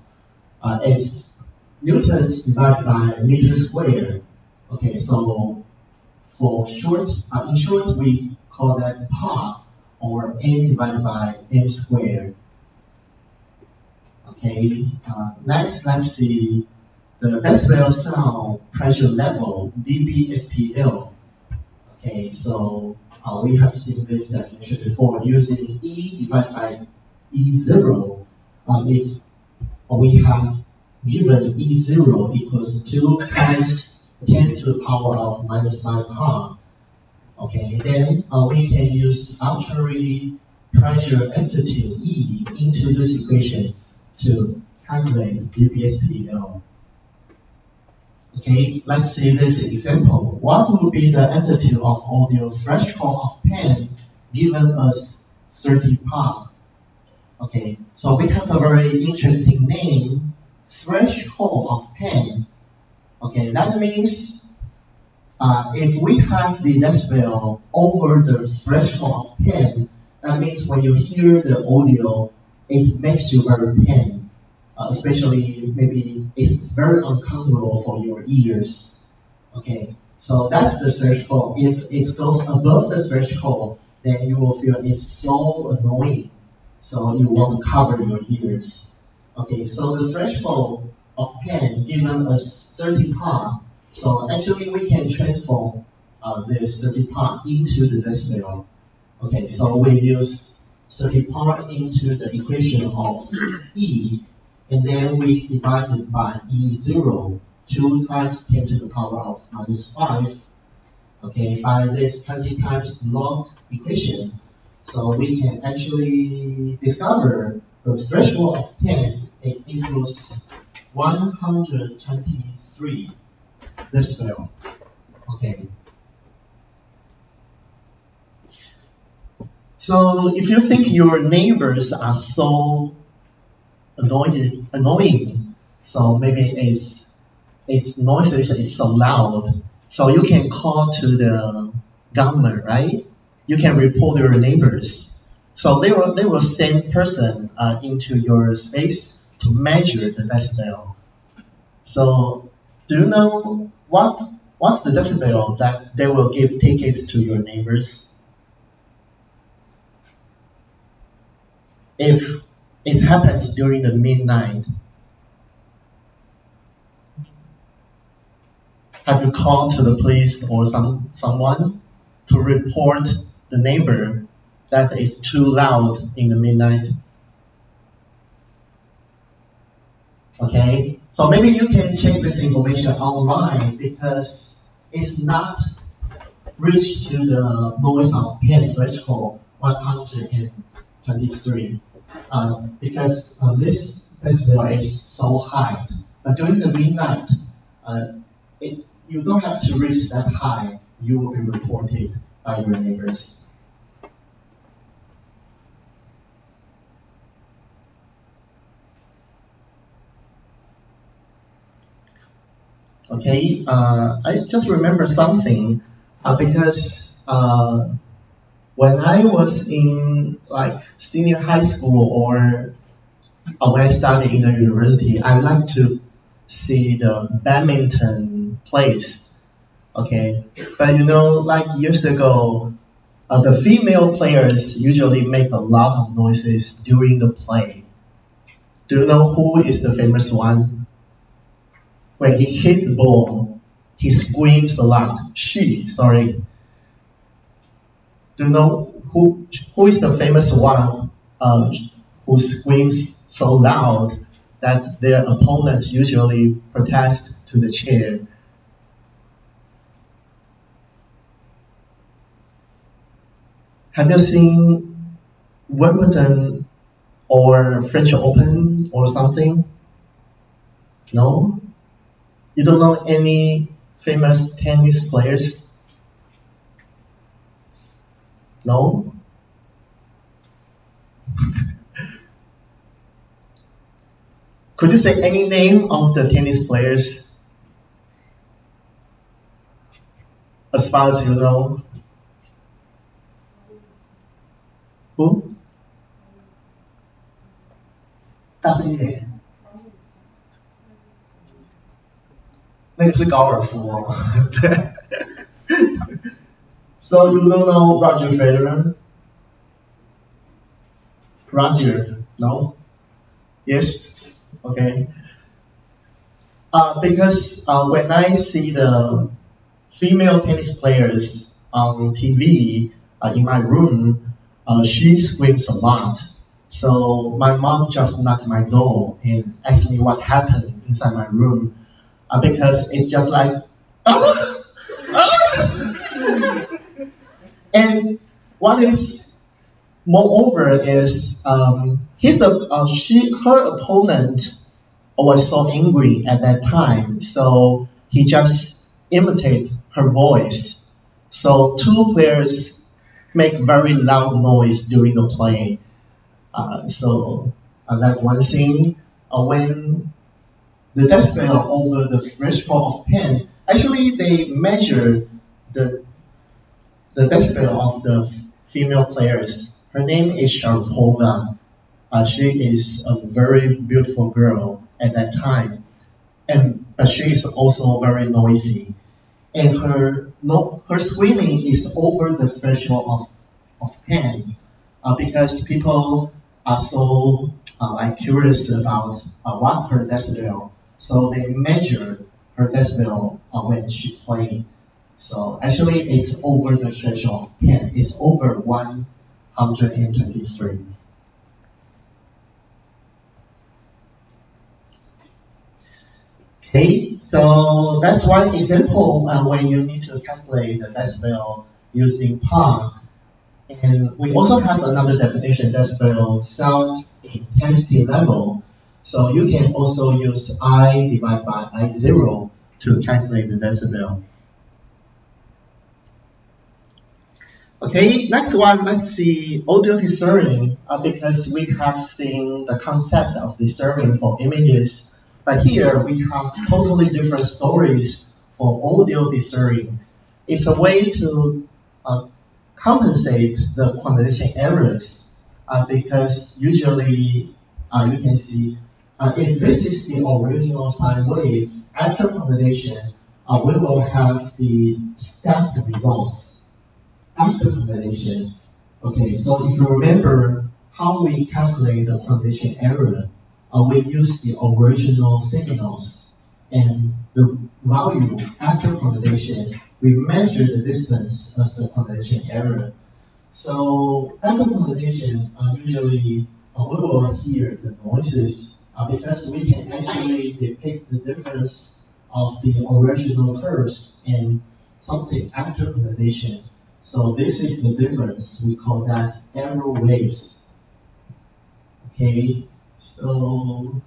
It's newtons divided by meter squared. Okay, so for short, in short, we call that Pa, or N divided by N squared. Okay, next, let's see the decibel sound pressure level, dBSPL. Okay, so we have seen this definition before using E divided by E0. If we have given E0 equals 2 times 10 to the power of minus 5 Pa. Okay, then we can use arbitrary pressure amplitude E into this equation to calculate dBSPL. Okay, let's see this example. What would be the amplitude of audio threshold of pen given us 30 Pa? Okay, so we have a very interesting name, threshold of pen. Okay, that means if we have the decibel over the threshold of 10, that means when you hear the audio, it makes you very pain. Especially maybe it's very uncomfortable for your ears. Okay, so that's the threshold. If it goes above the threshold, then you will feel it's so annoying. So you want to cover your ears. Okay, so the threshold of 10 given us 30 Pa. So actually we can transform this 30 Pa into the decibel. Okay, so we use 30 Pa into the equation of E, and then we divide it by E0, 2 times 10 to the power of minus 5. Okay, by this 20 times log equation, so we can actually discover the threshold of 10 equals 123 decibel. Okay. So if you think your neighbors are so annoying, so maybe its noises is so loud, so you can call to the government, right? You can report your neighbors. So they will send person into your space to measure the decibel. So do you know what's the decibel that they will give tickets to your neighbors? If it happens during the midnight, have you called to the police or someone to report the neighbor that is too loud in the midnight? Okay, so maybe you can check this information online because it's not reached to the noise of pen threshold 123 because this decibel is so high. But during the midnight, you don't have to reach that high. You will be reported by your neighbors. Okay, I just remember something because when I was in like senior high school or when I studied in the university, I like to see the badminton plays. Okay, but you know, like years ago, the female players usually make a lot of noises during the play. Do you know who is the famous one? When he hit the ball, he screams a lot. Sorry. Do you know who is the famous one? uh, who screams so loud that their opponent usually protest to the chair. Have you seen Wimbledon or French Open or something? No? You don't know any famous tennis players? No? Could you say any name of the tennis players as far as you know? Who? 大声一点。那个是高尔夫哦。对。So you don't know Roger Federer? Roger? No? Yes? Okay. Because when I see the female tennis players on TV in my room, she screams a lot. So my mom just knocked my door and asked me what happened inside my room, because it's just like, "Ah! Ah!" And what is moreover is her opponent was so angry at that time, so he just imitate her voice. So two players make very loud noise during the play. So that's one thing. When the decibel over the threshold of 10, actually they measure the decibel of the female players. Her name is Sharapova. She is a very beautiful girl at that time, and she is also very noisy. And her screaming is over the threshold of 10, because people are so curious about what her decibel. So they measure her decibel when she's playing. So actually, it's over the threshold of 10. It's over 123. Okay, so that's one example when you need to calculate the decibel using POM. And we also have another definition, decibel sound intensity level. So you can also use I divided by I0 to calculate the decibel. Okay, next one, let's see audio discerning, because we have seen the concept of discerning for images. But here we have totally different stories for audio discerning. It's a way to compensate the quantization errors, because usually you can see if this is the original sine wave, after quantization, we will have the stacked results after quantization. Okay, so if you remember how we calculate the quantization error, we use the original signals and the value after quantization, we measure the distance as the quantization error. So after quantization, usually we will hear the noises because we can actually depict the difference of the original curves and something after quantization. So this is the difference. We call that error waves. Okay, so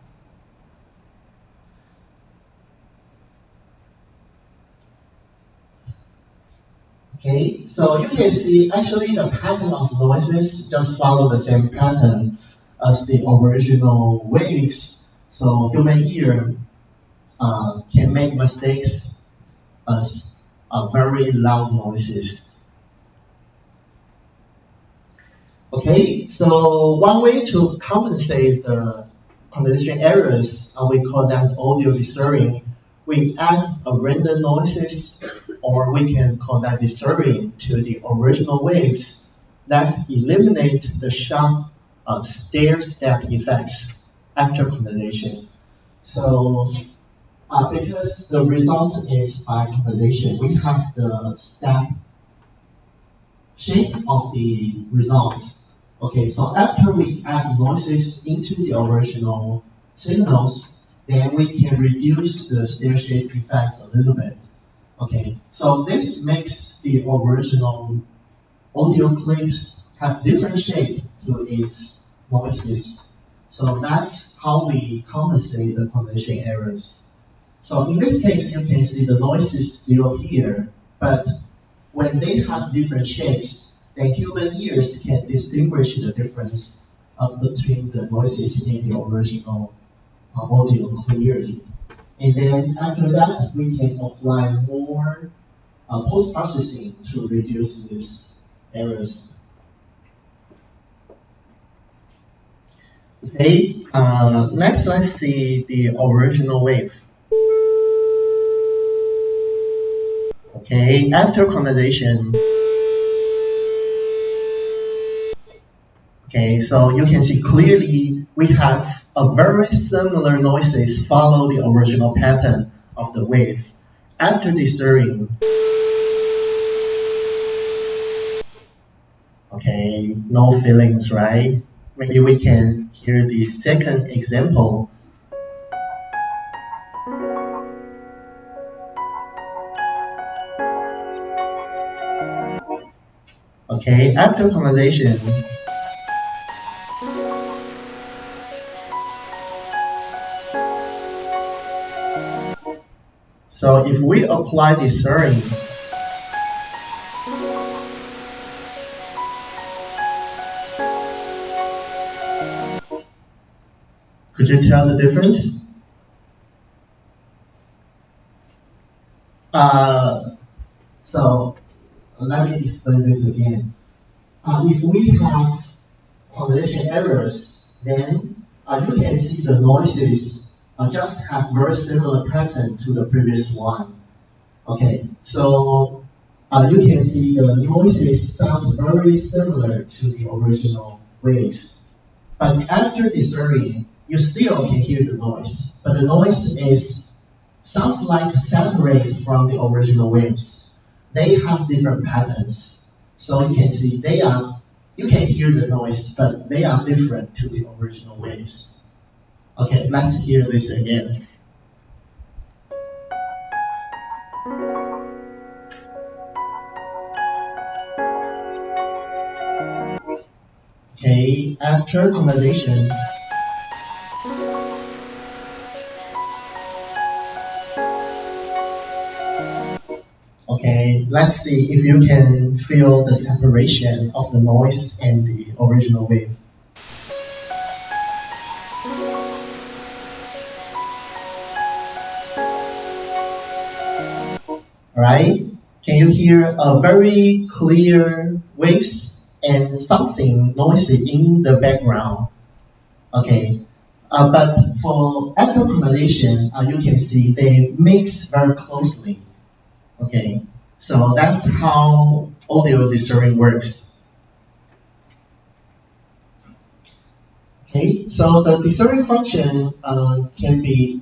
okay, so you can see actually the pattern of noises just follow the same pattern as the original waves. So human ear can make mistakes as very loud noises. Okay, so one way to compensate the quantization errors, we call that audio discerning. We add a random noises, or we can call that discerning to the original waves that eliminate the sharp stair-step effects after quantization. So because the results is by quantization, we have the step shape of the results. Okay, so after we add noises into the original signals, then we can reduce the stair shape effects a little bit. Okay, so this makes the original audio clips have different shape to its noises. So that's how we compensate the condition errors. So in this case, you can see the noise is still here, but when they have different shapes, then human ears can distinguish the difference between the noises in the original audio clearly. And then after that, we can apply more post-processing to reduce these errors. Okay, next let's see the original wave. Okay, after conversation, okay, so you can see clearly we have a very similar noises follow the original pattern of the wave. After disturbing, okay, no feelings, right? Maybe we can hear the second example. Okay, after conversation, so if we apply the stirring, could you tell the difference? So let me explain this again. If we have conversation errors, then you can see the noises just have very similar pattern to the previous one. Okay, so you can see the noises sounds very similar to the original waves. But after disturbing, you still can hear the noise, but the noise is sounds like separate from the original waves. They have different patterns. So you can see you can hear the noise, but they are different to the original waves. Okay, let's hear this again. Okay, after conversation, okay, let's see if you can feel the separation of the noise and the original wave. Right? Can you hear a very clear waves and something noisy in the background? Okay, but for echo conversation, you can see they mix very closely. Okay, so that's how audio discernment works. Okay, so the discernment function can be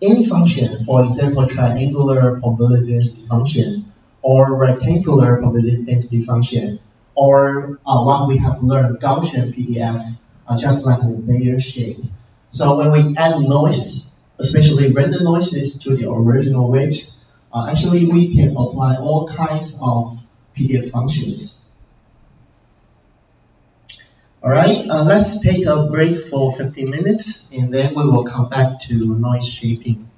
any function, for example, triangular probability density function, or rectangular probability density function, or what we have learned, Gaussian PDF, just like the layer shape. So when we add noise, especially random noises to the original waves, actually we can apply all kinds of PDF functions. All right, let's take a break for 15 minutes, and then we will come back to noise shaping.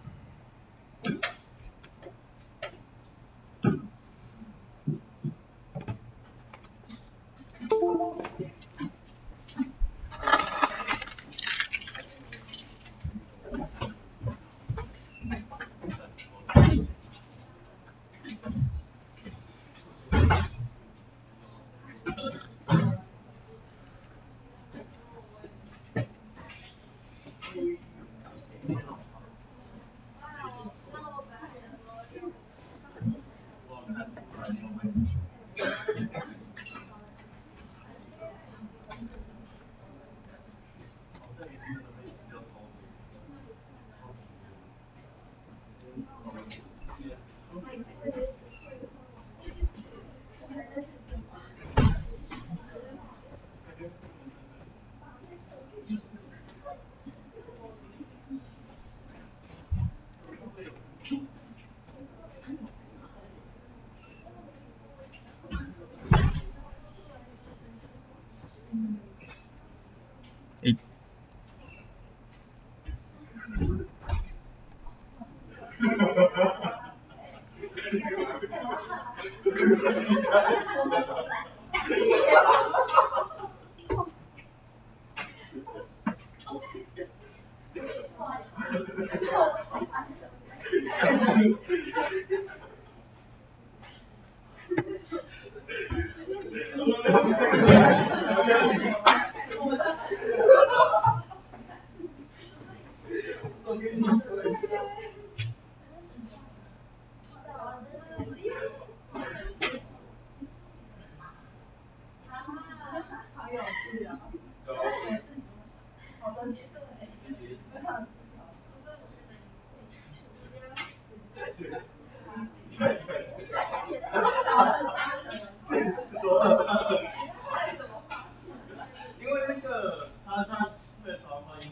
因为那个他吃的超欢迎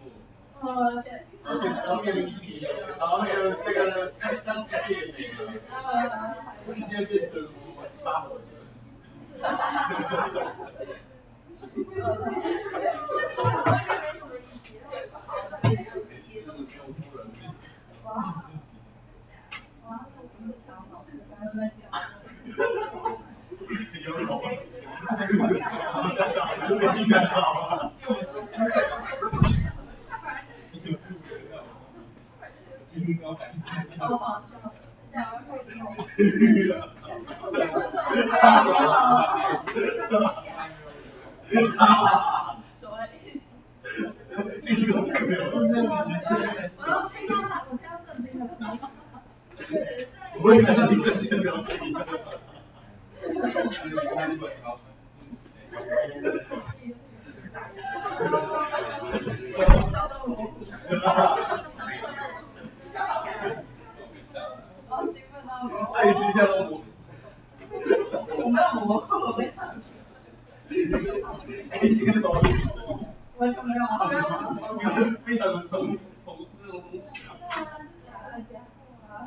我，然后变成1P，然后那个刚改变也没了，直接变成8火车。有种，你想好吗？超好笑，这样会这个没有，我要听到他，我听到震惊的表情。我会看到你震惊的表情。好兴奋啊！哎，今天我没有模糊，我没看。哎，今天完全没有啊，没有，非常的松，这种松弛啊。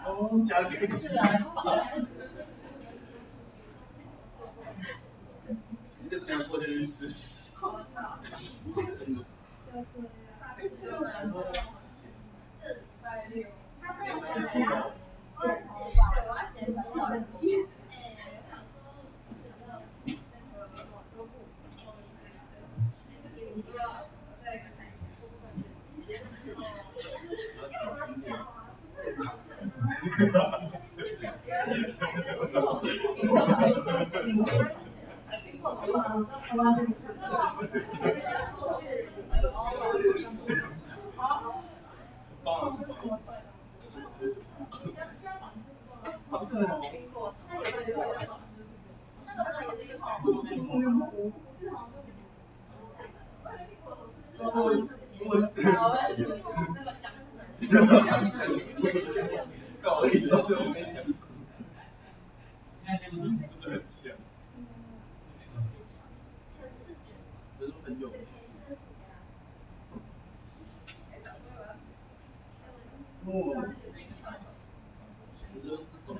哦，加个是啊。就加过去试试。真的。他这样剪头发，对，我要剪成小一。搞了一道最后没想哭，现在这个真的很像。不是很有。哦。你说这种。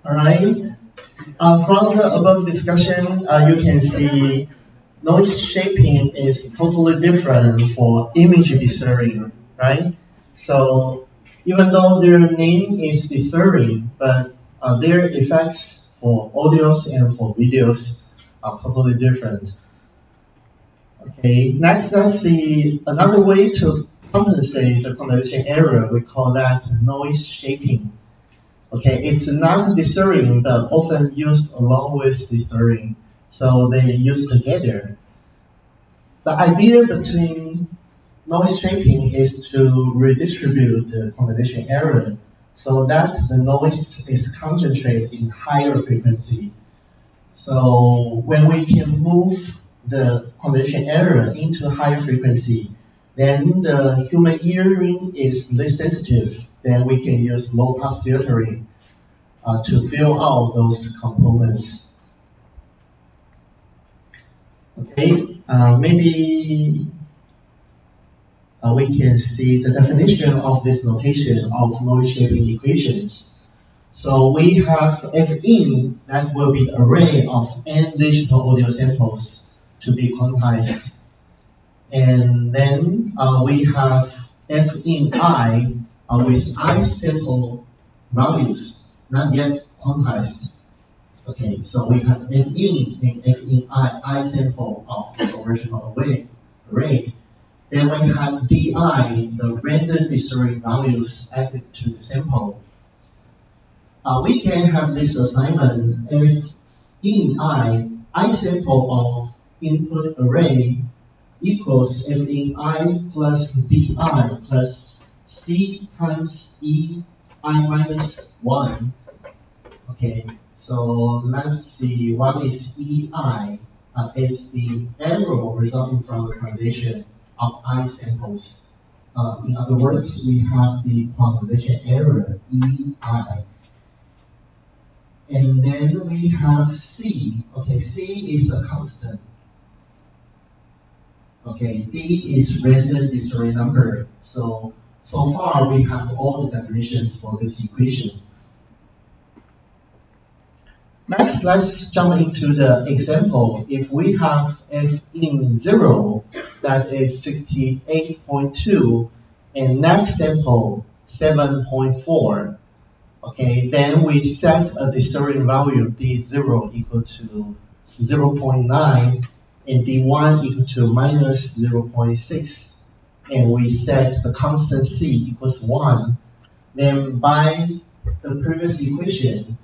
All right. From the above discussion, you can see noise shaping is totally different for image deterring, right? So even though their name is deterring, but their effects for audios and for videos are totally different. Okay, next let's see another way to compensate the convolution error. We call that noise shaping. Okay, it's not deterring, but often used along with deterring. So they use together. The idea between noise shaping is to redistribute the convolution error so that the noise is concentrated in higher frequency. So when we can move the convolution error into higher frequency, then the human hearing is less sensitive. Then we can use low pass filtering to fill out those components. Okay, maybe we can see the definition of this notation of noise shaping equations. So we have F in that will be the array of n digital audio samples to be quantized. And then we have F in I with I sample values not yet quantized. Okay, so we have F in and F in I sample of the original array. Then we have DI, the random discrete values added to the sample. We can have this assignment if in I sample of input array equals F in I plus DI plus C times E I minus 1. Okay, so let's see what is EI. It's the error resulting from the transition of I samples. In other words, we have the quantization error, EI. And then we have C. Okay, C is a constant. Okay, D is random discrete number. So far we have all the definitions for this equation. Next, let's jump into the example. If we have F in 0, that is 68.2, and next sample 7.4, okay, then we set a discrete value D0 equal to 0.9 and D1 equal to minus 0.6, and we set the constant C equals 1. Then by the previous equation,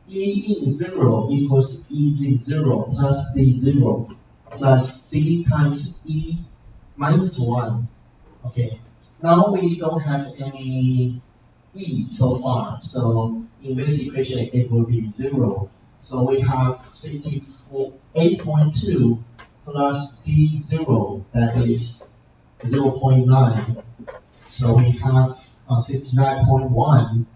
E in 0 equals EZ0 plus D0 plus C times E minus 1. Okay, now we don't have any E so far, so in this equation it will be 0. So we have 68.2 plus D0, that is 0.9. So we have 69.1.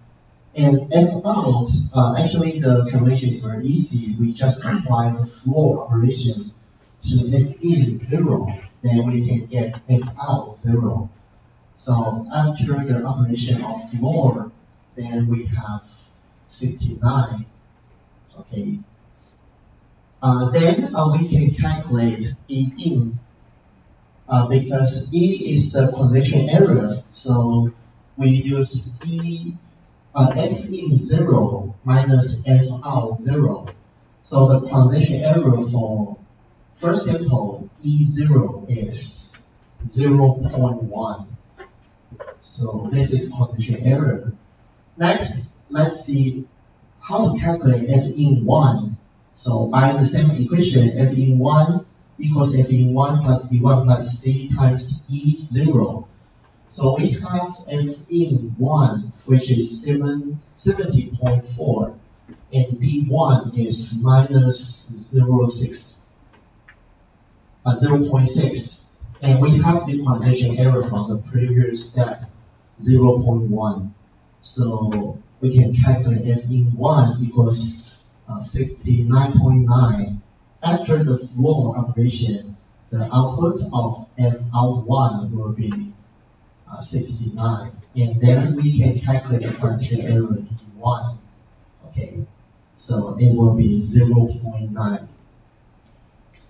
And F out, actually the calculation is very easy. We just apply the floor operation to F in 0, then we can get F out 0. So after the operation of floor, then we have 69. Okay. Then we can calculate E in because E is the convention error. So we use E. F in 0 minus F out 0. So the quantization error for first sample E0 is 0.1. So this is quantization error. Next, let's see how to calculate F in 1. So by the same equation, F in 1 equals F in 1 plus D1 plus C times E0. So we have F in 1, which is 70.4, and D1 is minus 0.6. And we have the quantization error from the previous step, 0.1. So we can calculate F in 1 equals 69.9. After the floor operation, the output of F out 1 will be 69, and then we can calculate the quantization error D1. Okay, so it will be 0.9.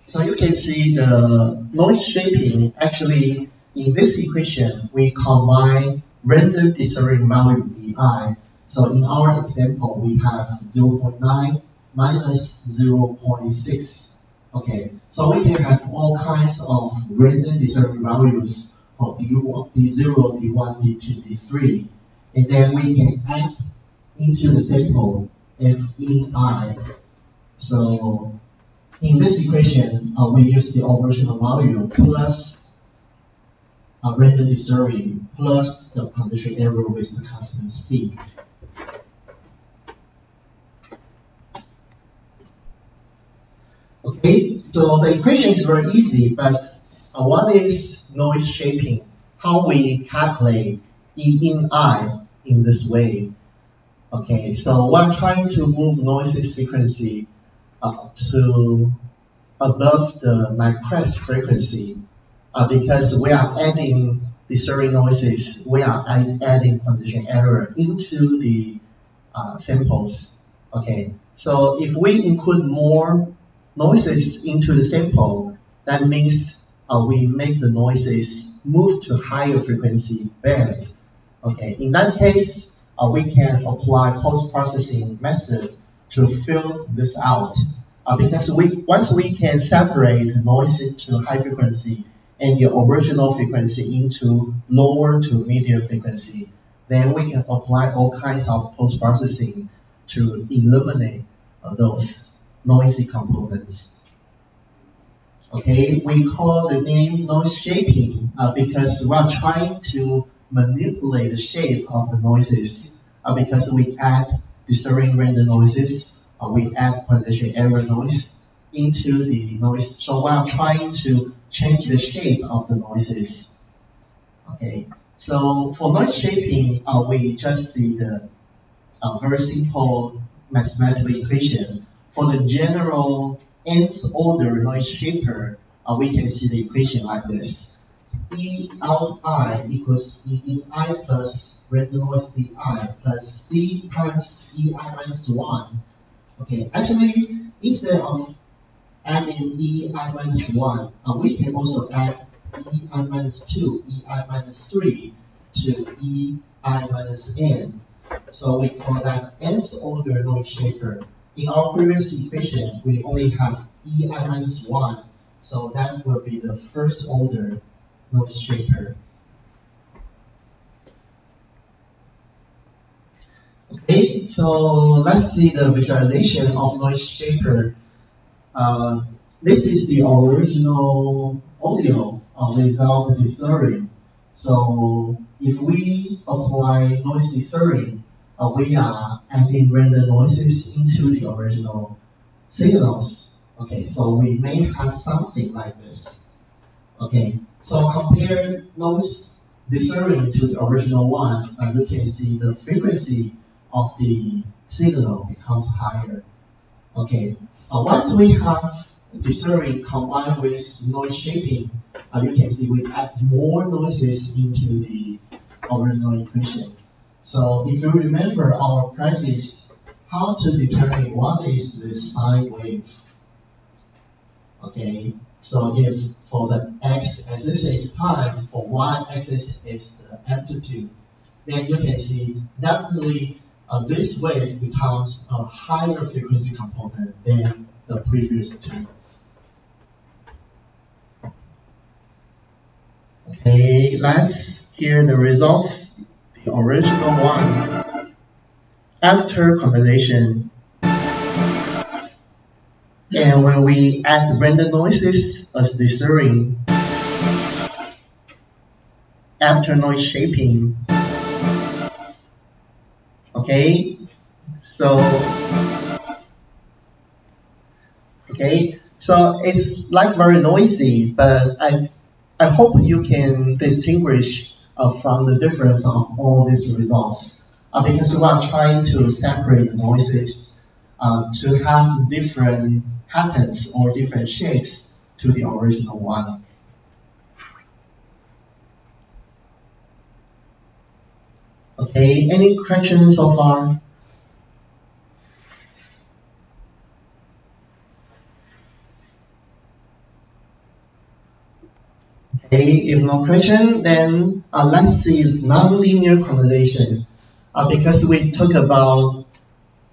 So you can see the noise shaping. Actually, in this equation, we combine random discrete value EI. So in our example, we have 0.9 minus 0.6. Okay, so we can have all kinds of random discrete values for D1, D0, D1, D2, D3. And then we can add into the sample FEI. So in this equation, we use the original value plus random discrete plus the condition error with the constant C. Okay, so the equation is very easy, but what is noise shaping? How we calculate E in I in this way? Okay, so we're trying to move noises frequency to above the Nyquist frequency because we are adding discrete noises, we are adding condition error into the samples. Okay, so if we include more noises into the sample, that means we make the noises move to higher frequency band. Okay, in that case, we can apply post-processing method to fill this out. Because once we can separate noises to high frequency and the original frequency into lower to medium frequency, then we can apply all kinds of post-processing to eliminate those noisy components. Okay, we call the name noise shaping because we are trying to manipulate the shape of the noises because we add discrete random noises, we add condition error noise into the noise. So we are trying to change the shape of the noises. Okay, so for noise shaping, we just see the very simple mathematical equation. For the general nth order noise shaper, we can see the equation like this. E out I equals E in I plus random noise Di plus C times EI minus 1. Okay, actually, instead of adding EI minus 1, we can also add EI minus 2, EI minus 3 to EI minus n. So we call that nth order noise shaper. In our previous equation, we only have EI minus 1, so that will be the first order noise shaper. Okay, so let's see the visualization of noise shaper. This is the original audio without distortion. So if we apply noise distortion, we are adding random noises into the original signals. Okay, so we may have something like this. Okay, so compare noise distortion to the original one, you can see the frequency of the signal becomes higher. Okay, once we have discrete combined with noise shaping, you can see we add more noises into the original equation. So if you remember our practice, how to determine what is the sine wave. Okay, so if for the x-axis is time, for y-axis is the amplitude, then you can see definitely this wave becomes a higher frequency component than the previous two. Okay, let's hear the results. The original one. After compilation, and when we add random noises as discrete, after noise shaping, okay, so it's like very noisy, but I hope you can distinguish from the difference of all these results because we are trying to separate the noises to have different patterns or different shapes to the original one. Okay, any questions so far? If no question, then let's see nonlinear quantization. Because we talked about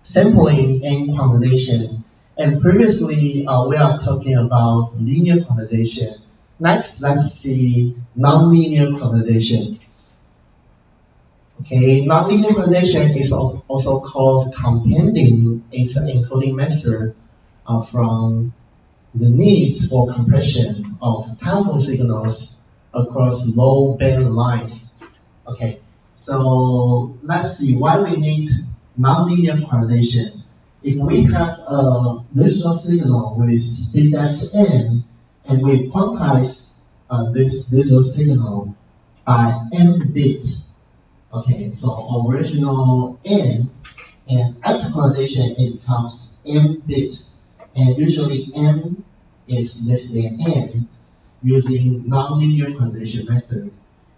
sampling and quantization, and previously we are talking about linear quantization. Next, let's see nonlinear quantization. Okay, nonlinear quantization is also called compounding. It's an encoding method from the needs for compression of telephone signals across low band lines. Okay, so let's see why we need nonlinear quantization. If we have a digital signal with bit depth n, and we quantize this digital signal by n bit, okay, so original n, and after quantization it becomes m bit, and usually m is less than n using nonlinear quantization method.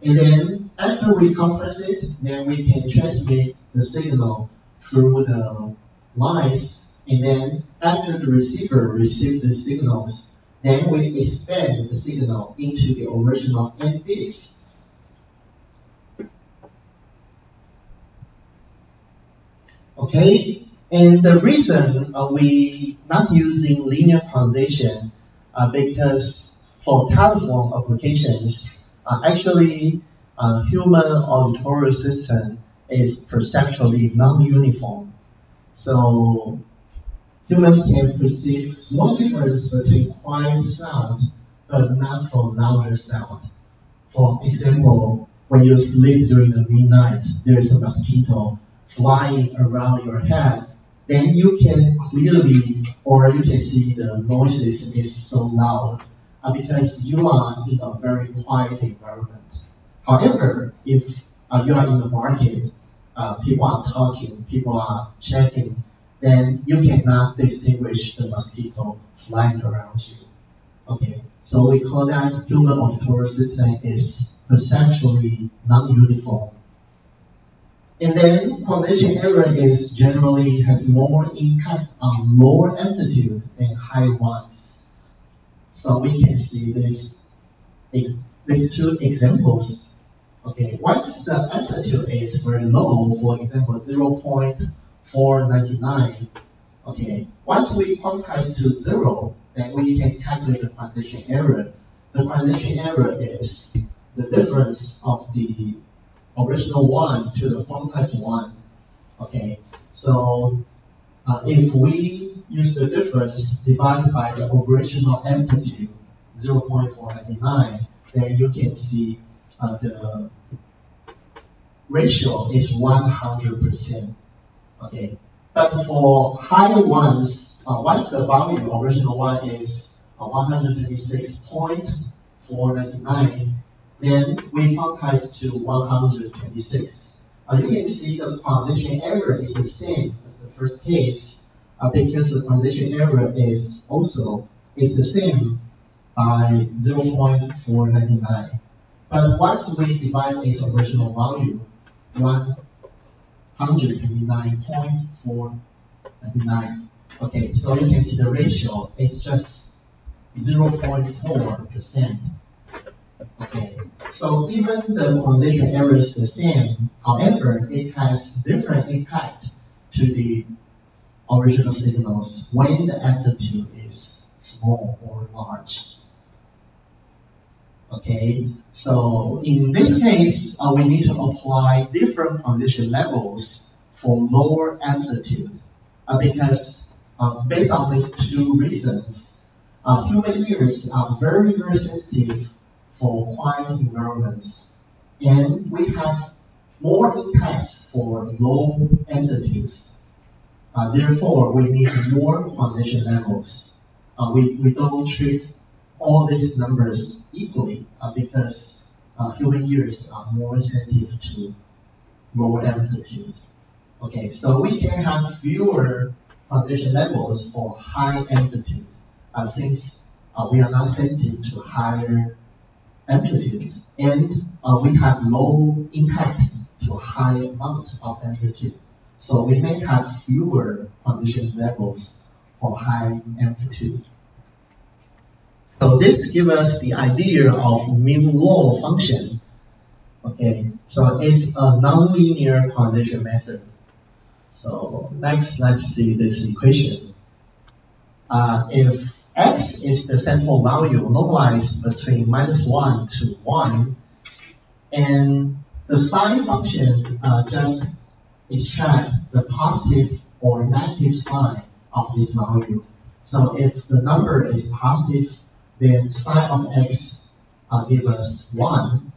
And then after we compress it, then we can transmit the signal through the lines. And then after the receiver receives the signals, then we expand the signal into the original n bits. Okay, and the reason we not using linear quantization because for telephone applications, actually human auditory system is perceptually non-uniform. So human can perceive small difference between quiet sound, but not for louder sound. For example, when you sleep during the midnight, there's a mosquito flying around your head, then you can clearly, or you can see the noises is so loud because you are in a very quiet environment. However, if you are in the market, people are talking, people are chatting, then you cannot distinguish the mosquito flying around you. Okay, so we call that human auditory system is perceptually non-uniform. And then quantization error is generally has more impact on lower amplitude than high ones. So we can see these two examples. Okay, once the amplitude is very low, for example 0.499, okay, once we quantize to 0, then we can calculate the quantization error. The quantization error is the difference of the original one to the quantized one. Okay, so if we use the difference divided by the original amplitude, 0.499, then you can see the ratio is 100%. Okay, but for higher ones, once the value original one is 126.499, then we quantize to 126. You can see the quantization error is the same as the first case because the quantization error is the same by 0.499. But once we divide its original value, 129.499. Okay, so you can see the ratio is just 0.4%. Okay, so even the quantization error is the same, however, it has different impact to the original signals when the amplitude is small or large. Okay, so in this case, we need to apply different quantization levels for lower amplitude because based on these two reasons, human ears are very, very sensitive for quiet environments, and we have more impacts for low amplitudes. Therefore, we need more quantization levels. We don't treat all these numbers equally because human ears are more sensitive to lower amplitude. Okay, so we can have fewer quantization levels for high amplitude since we are not sensitive to higher amplitudes, and we have low impact to high amount of amplitude. So we may have fewer quantization levels for high amplitude. So this gives us the idea of mu law function. Okay, so it's a nonlinear quantization method. So next, let's see this equation. If x is the sample value normalized between -1 to 1, and the sign function just extract the positive or negative sign of this value. So if the number is positive, then sign of x gives us 1.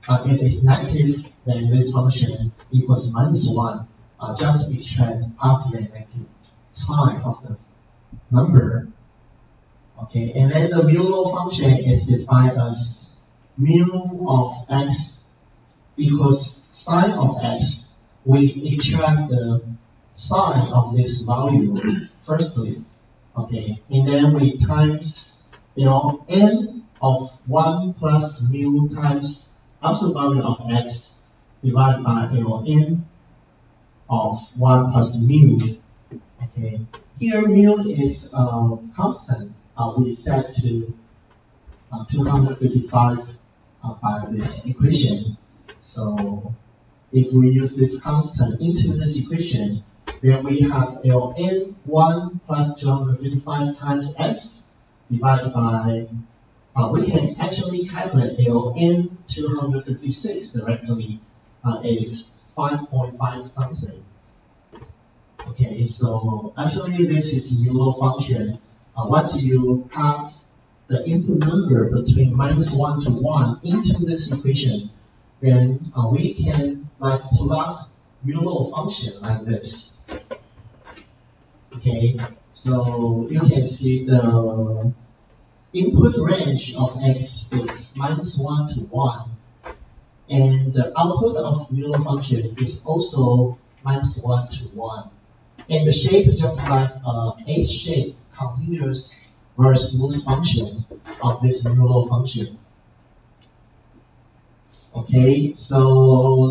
If it's negative, then this function equals -1. Just extract positive and negative sign of the number. Okay, and then the mu law function is defined as mu of x equals sign of x. We extract the sign of this value firstly. Okay, and then we times n of 1 plus mu times absolute value of x divided by n of 1 plus mu. Okay, here mu is constant. We set to 255 by this equation. So if we use this constant into this equation, then we have ln 1 plus 255 times x divided by, we can actually calculate ln 256 directly, is 5.5 something. Okay, so actually this is mu law function. Once you have the input number between -1 to 1 into this equation, then we can plug mu law function like this. Okay, so you can see the input range of x is -1 to 1, and the output of mu law function is also -1 to 1. And the shape is just like H-shape continuous very smooth function of this mu law function. Okay, so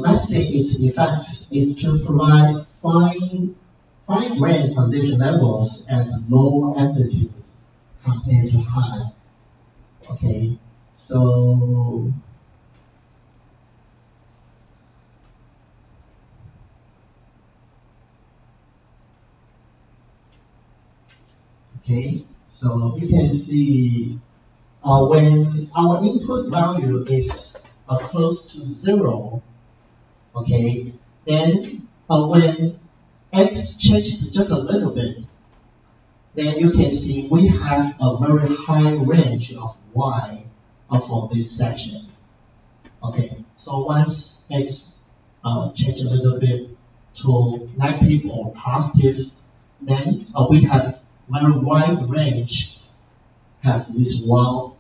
let's say its effects is to provide fine-grained quantization levels at low amplitude compared to high. Okay, so you can see when our input value is close to 0, okay, then when x changes just a little bit, then you can see we have a very high range of y for this section. Okay, so once x change a little bit to negative or positive, then we have very wide range, have these y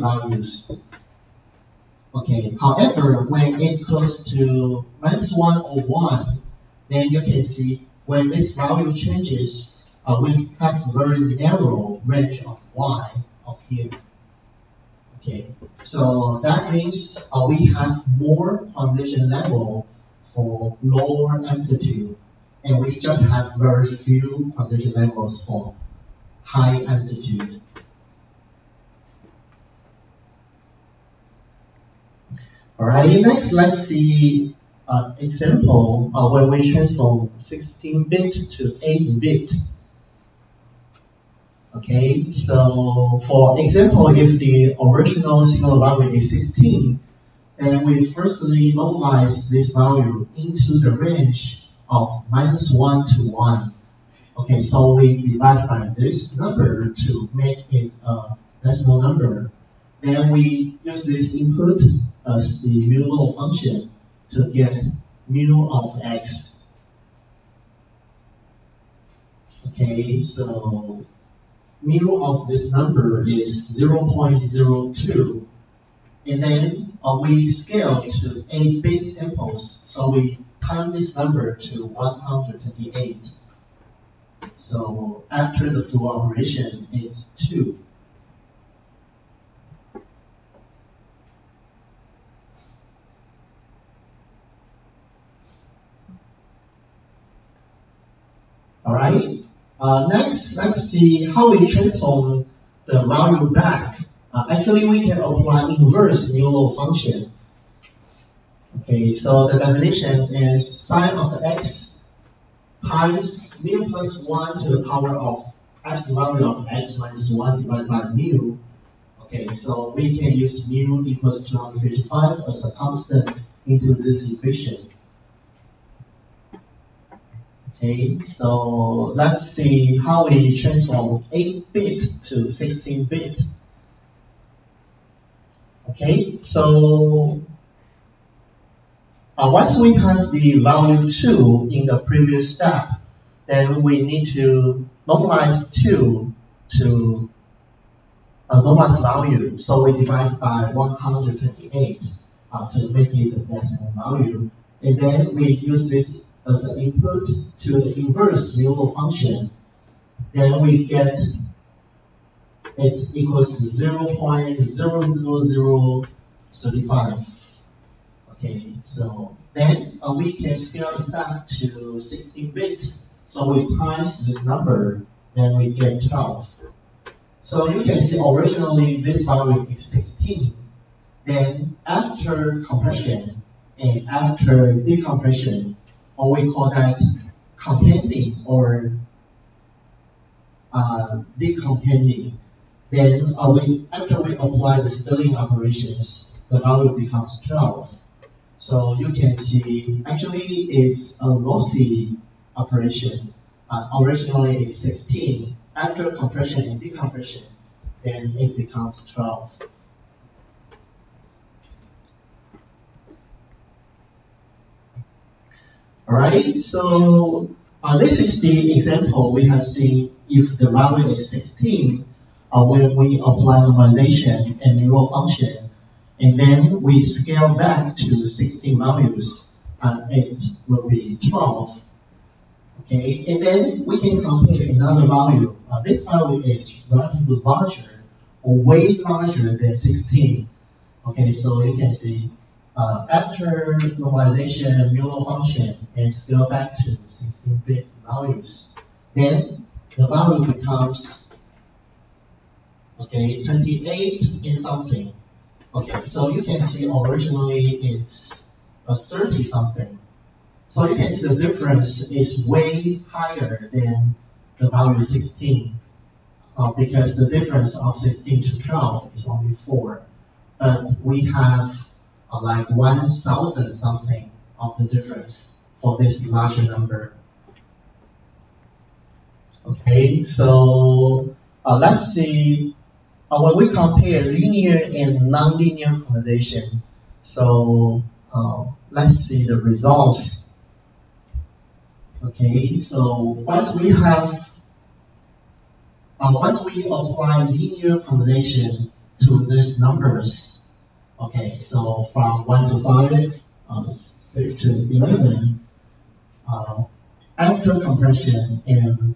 values. Okay, however, when it close to -1 or 1, then you can see when this value changes, we have very narrow range of y of here. Okay, so that means we have more quantization level for lower amplitude, and we just have very few quantization levels for high amplitude. All right, next let's see an example when we transform 16-bit to 8-bit. Okay, so for example, if the original signal value is 16, then we firstly normalize this value into the range of -1 to 1. Okay, so we divide by this number to make it a decimal number. Then we use this input as the mu law function to get mu of x. Okay, so mu of this number is 0.02, and then we scale to 8-bit samples, so we time this number to 128. So after the full operation, it's 2. All right. Next, let's see how we transform the value back Actually, we can apply inverse new law function. Okay, so the definition is sine of x times mu plus 1 to the power of x value of x minus 1 divided by mu. Okay, so we can use mu equals 255 as a constant into this equation. Okay, so let's see how we transform 8-bit to 16-bit. Okay, so once we have the value 2 in the previous step, then we need to normalize 2 to a normalized value. So we divide by 128 to make it the decimal value. And then we use this as an input to the inverse new law function. Then we get it equals 0.00035. Okay, so then we can scale it back to 16-bit. So we times this number, then we get 12. So you can see originally this value is 16. Then after compression and after decompression, or we call that compending or decompending, then after we apply the scaling operations, the value becomes 12. So you can see actually it's a lossy operation. Originally it's 16. After compression and decompression, then it becomes 12. Alright, so this is the example we have seen if the value is 16, when we apply normalization and neural function, and then we scale back to 16 values, it will be 12. Okay, and then we can compare another value. This value is relatively larger or way larger than 16. Okay, so you can see after normalization, neural function, and scale back to 16-bit values, then the value becomes 28 and something. Okay, so you can see originally it's 30 something. So you can see the difference is way higher than the value 16 because the difference of 16 to 12 is only 4. But we have like 1,000 something of the difference for this larger number. Okay, so let's see when we compare linear and nonlinear conversation. So let's see the results. Okay, so once we apply linear combination to these numbers, okay, so from 1 to 5, 6 to 11, after compression and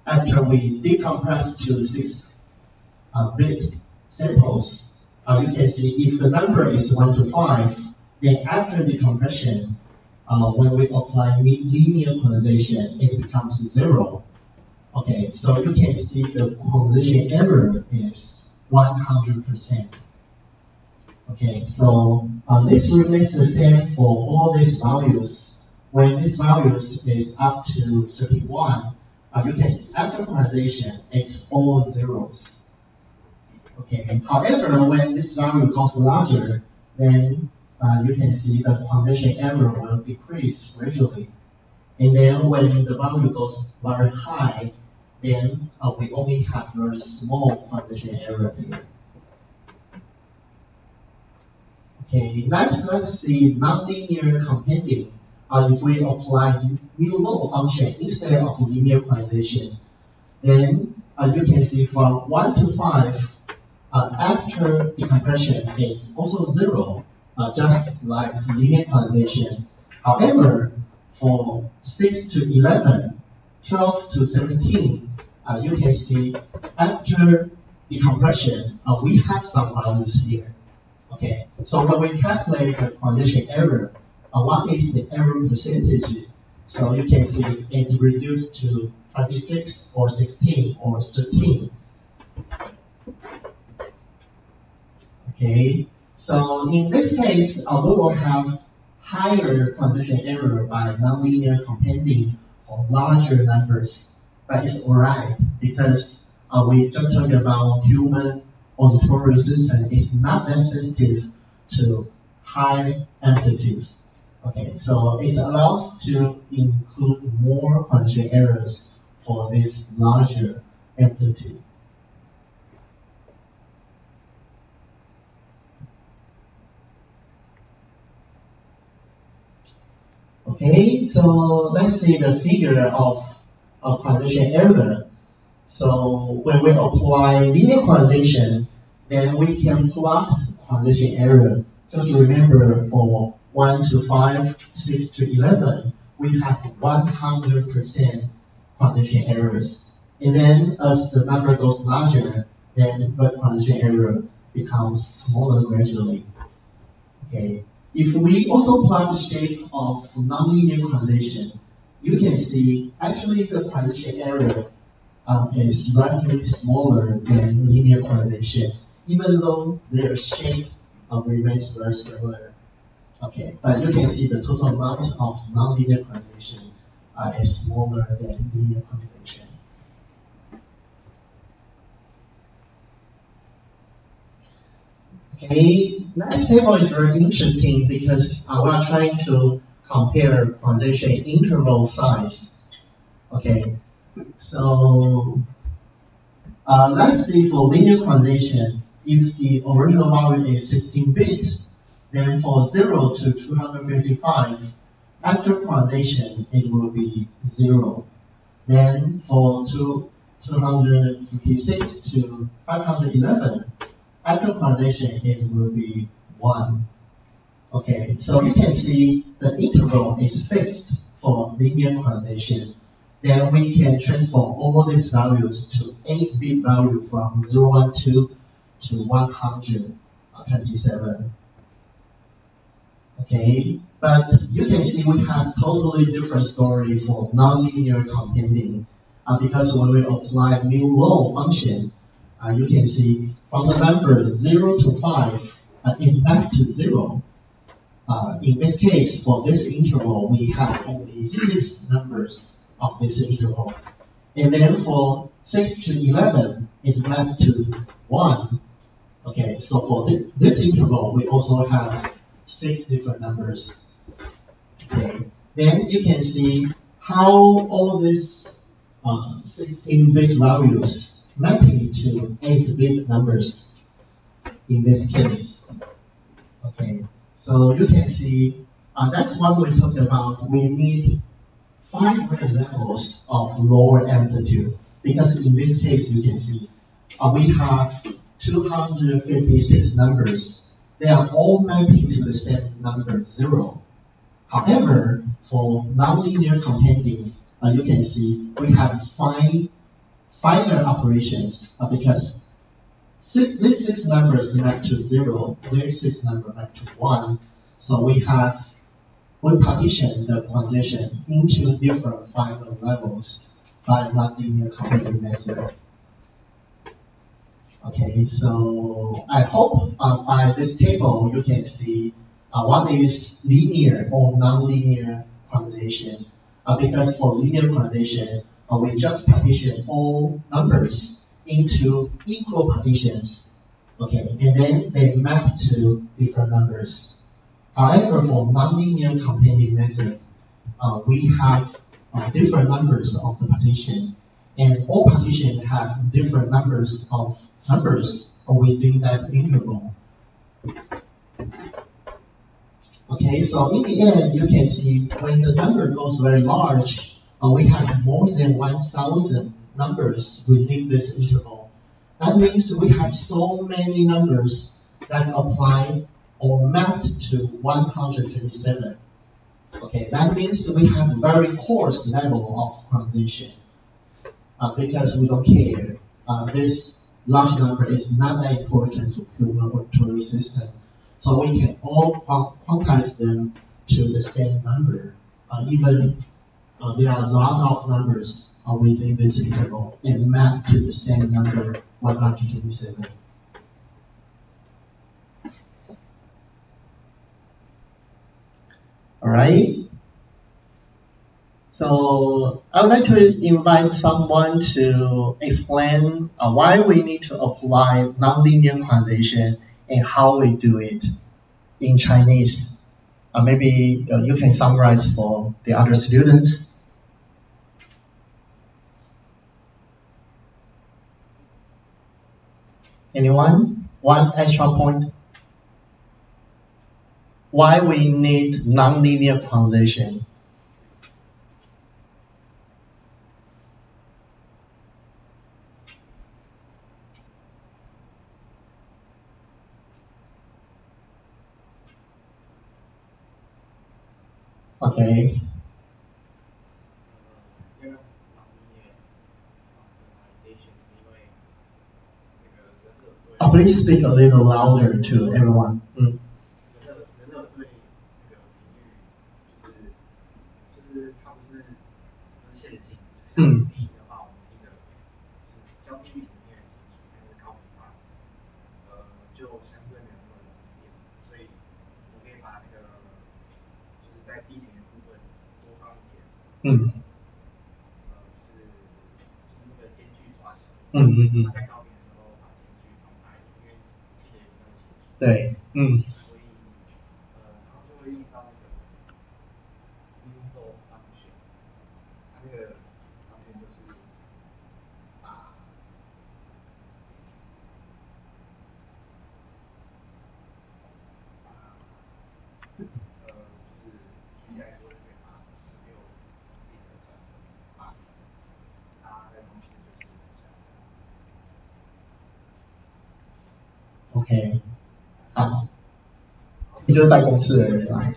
after we decompress to 6-bit samples, you can see if the number is 1 to 5, then after decompression, when we apply linear quantization, it becomes 0. Okay, so you can see the quantization error is 100%. Okay, so this remains the same for all these values. When these values is up to 31, you can see after quantization, it's all zeros. Okay, however, when this value goes larger, then you can see the quantization error will decrease gradually. And then when the value goes very high, then we only have very small quantization error here. Okay, let's see nonlinear compending. If we apply mu local function instead of linear quantization, then you can see from 1 to 5, after decompression is also 0, just like linear quantization. However, for 6 to 11, 12 to 17, you can see after decompression, we have some values here. Okay, so when we calculate the quantization error, what is the error percentage? So you can see it reduced to 26 or 16 or 13. Okay, so in this case, we will have higher quantization error by nonlinear compounding for larger numbers, but it's alright because we just talked about human auditory system is not that sensitive to high amplitudes. Okay, so it allows to include more quantization errors for this larger amplitude. Okay, so let's see the figure of quantization error. So when we apply linear quantization, then we can plot quantization error. Just remember for 1 to 5, 6 to 11, we have 100% quantization errors. And then as the number goes larger, then the quantization error becomes smaller gradually. Okay. If we also plot the shape of nonlinear quantization, you can see actually the quantization error is relatively smaller than linear quantization, even though their shape remains very similar. Okay, but you can see the total amount of nonlinear quantization is smaller than linear quantization. Okay, next table is very interesting because we are trying to compare quantization interval size. Okay, so let's see for linear quantization, if the original value is 16-bit, then for 0 to 255, after quantization it will be 0. Then for 256 to 511, after quantization it will be 1. Okay, so you can see the interval is fixed for linear quantization. Then we can transform all these values to 8-bit value from 012 to 127. Okay, but you can see we have totally different story for nonlinear compounding because when we apply mu law function, you can see from the number 0 to 5, it back to 0. In this case, for this interval, we have only 6 numbers of this interval. And then for 6 to 11, it went to 1. Okay, so for this interval, we also have 6 different numbers. Okay, then you can see how all these 16-bit values mapping to 8-bit numbers in this case. Okay, so you can see that's what we talked about. We need 5 levels of lower amplitude because in this case you can see we have 256 numbers. They are all mapping to the same number 0. However, for nonlinear compounding, you can see we have finer operations because these 6 numbers map to 0, these 6 numbers map to 1. So we partition the quantization into different final levels by nonlinear compounding method. Okay, so I hope by this table you can see what is linear or nonlinear quantization. Because for linear quantization, we just partition all numbers into equal partitions. Okay, and then they map to different numbers. However, for nonlinear compounding method, we have different numbers of the partition, and all partitions have different numbers within that interval. Okay, so in the end, you can see when the number goes very large, we have more than 1,000 numbers within this interval. That means we have so many numbers that apply or mapped to 127. Okay, that means we have a very coarse level of quantization because we don't care. This large number is not that important to human auditory system. So we can all quantize them to the same number. Even there are a lot of numbers within this interval and map to the same number, 127. right? So I would like to invite someone to explain why we need to apply nonlinear quantization and how we do it in Chinese. Maybe you can summarize for the other students. Anyone? One extra point. Why we need nonlinear quantization? Okay. Please speak a little louder to everyone. 嗯对，OK，好，你就是办公室的人啦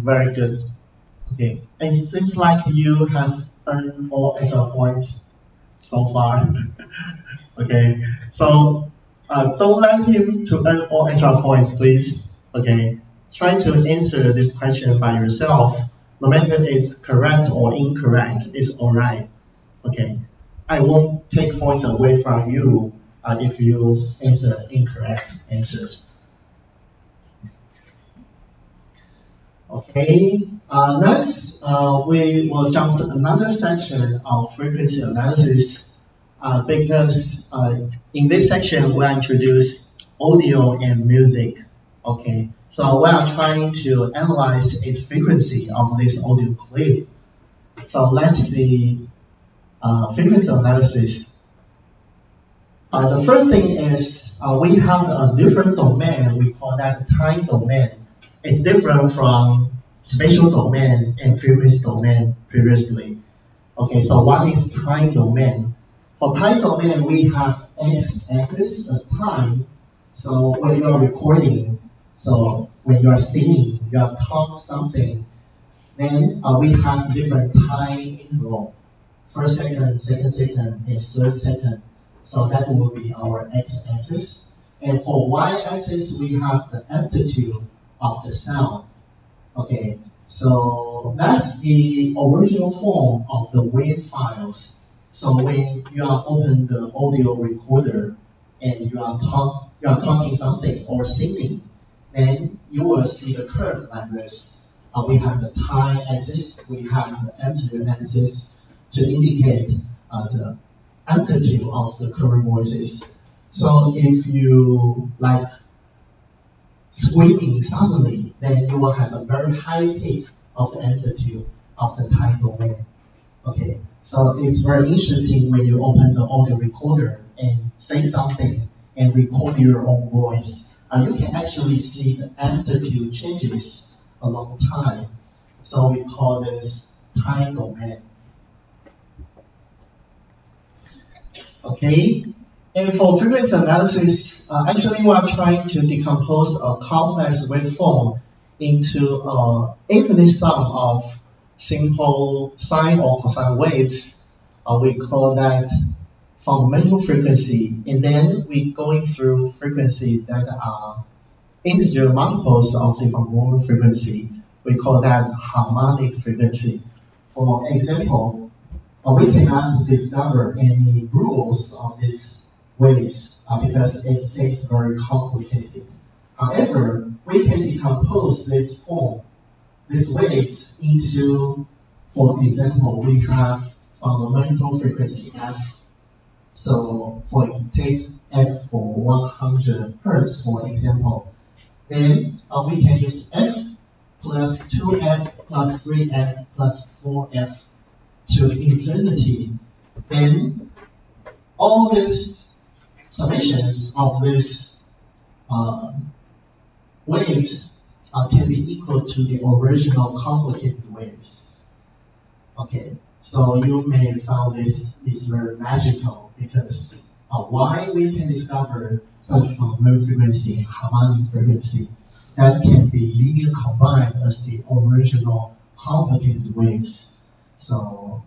，very good. Okay, it seems like you have earned all extra points so far. Okay, so don't let him to earn all extra points, please. Okay, try to answer this question by yourself. No matter it's correct or incorrect, it's all right. Okay, I won't take points away from you if you answer incorrect answers. Okay, next we will jump to another section of frequency analysis because in this section we introduce audio and music. Okay, so we are trying to analyze its frequency of this audio clip. So let's see frequency analysis. The first thing is we have a different domain. We call that time domain. It's different from spatial domain and frequency domain previously. Okay, so what is time domain? For time domain, we have x-axis as time. So when you are recording, so when you are singing, you are taught something, then we have different time interval. First second, second second, and third second. So that will be our x-axis. And for y-axis, we have the amplitude of the sound. Okay, so that's the original form of the wave files. So when you are open the audio recorder and you are talking something or singing, then you will see the curve like this. We have the time axis, we have the amplitude axis to indicate the amplitude of the current voices. So if you like screaming suddenly, then you will have a very high peak of the amplitude of the time domain. Okay, so it's very interesting when you open the audio recorder and say something and record your own voice. You can actually see the amplitude changes along time. So we call this time domain. Okay, and for frequency analysis, actually we are trying to decompose a complex waveform into an infinite sum of simple sine or cosine waves. We call that fundamental frequency, and then we're going through frequencies that are integer multiples of the fundamental frequency. We call that harmonic frequency. For example, we cannot discover any rules of these waves because it seems very complicated. However, we can decompose this form, these waves into, for example, we have fundamental frequency f. So take f for 100 hertz, for example. Then we can use f plus 2f plus 3f plus 4f to infinity. Then all these summations of these waves can be equal to the original complicated waves. Okay, so you may find this is very magical because why we can discover such fundamental frequency and harmonic frequency that can be linear combined as the original complicated waves. So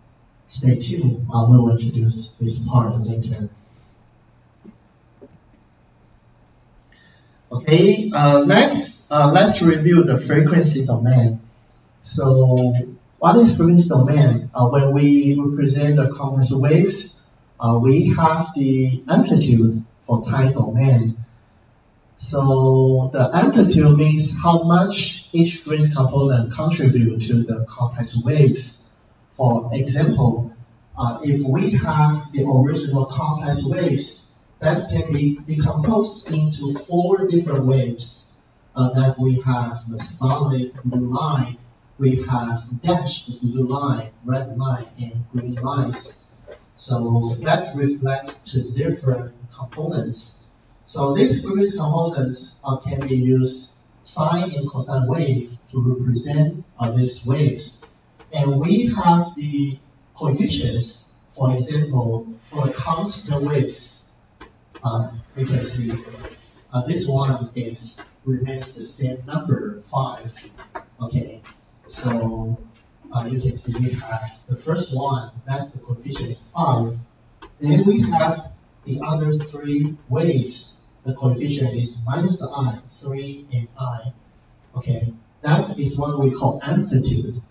stay tuned. We will introduce this part later. Okay, let's review the frequency domain. So what is frequency domain? When we represent the complex waves, we have the amplitude for time domain. So the amplitude means how much each frequency component contributes to the complex waves. For example, if we have the original complex waves, that can be decomposed into 4 different waves. That we have the solid blue line, we have dashed blue line, red line, and green lines. So that reflects to different components. So these frequency components can be used sine and cosine wave to represent these waves. And we have the coefficients, for example, for the constant waves, we can see this one remains the same number, 5. Okay, so you can see we have the first one, that's the coefficient is 5. Then we have the other 3 waves. The coefficient is minus I, 3, and I. Okay, that is what we call amplitude.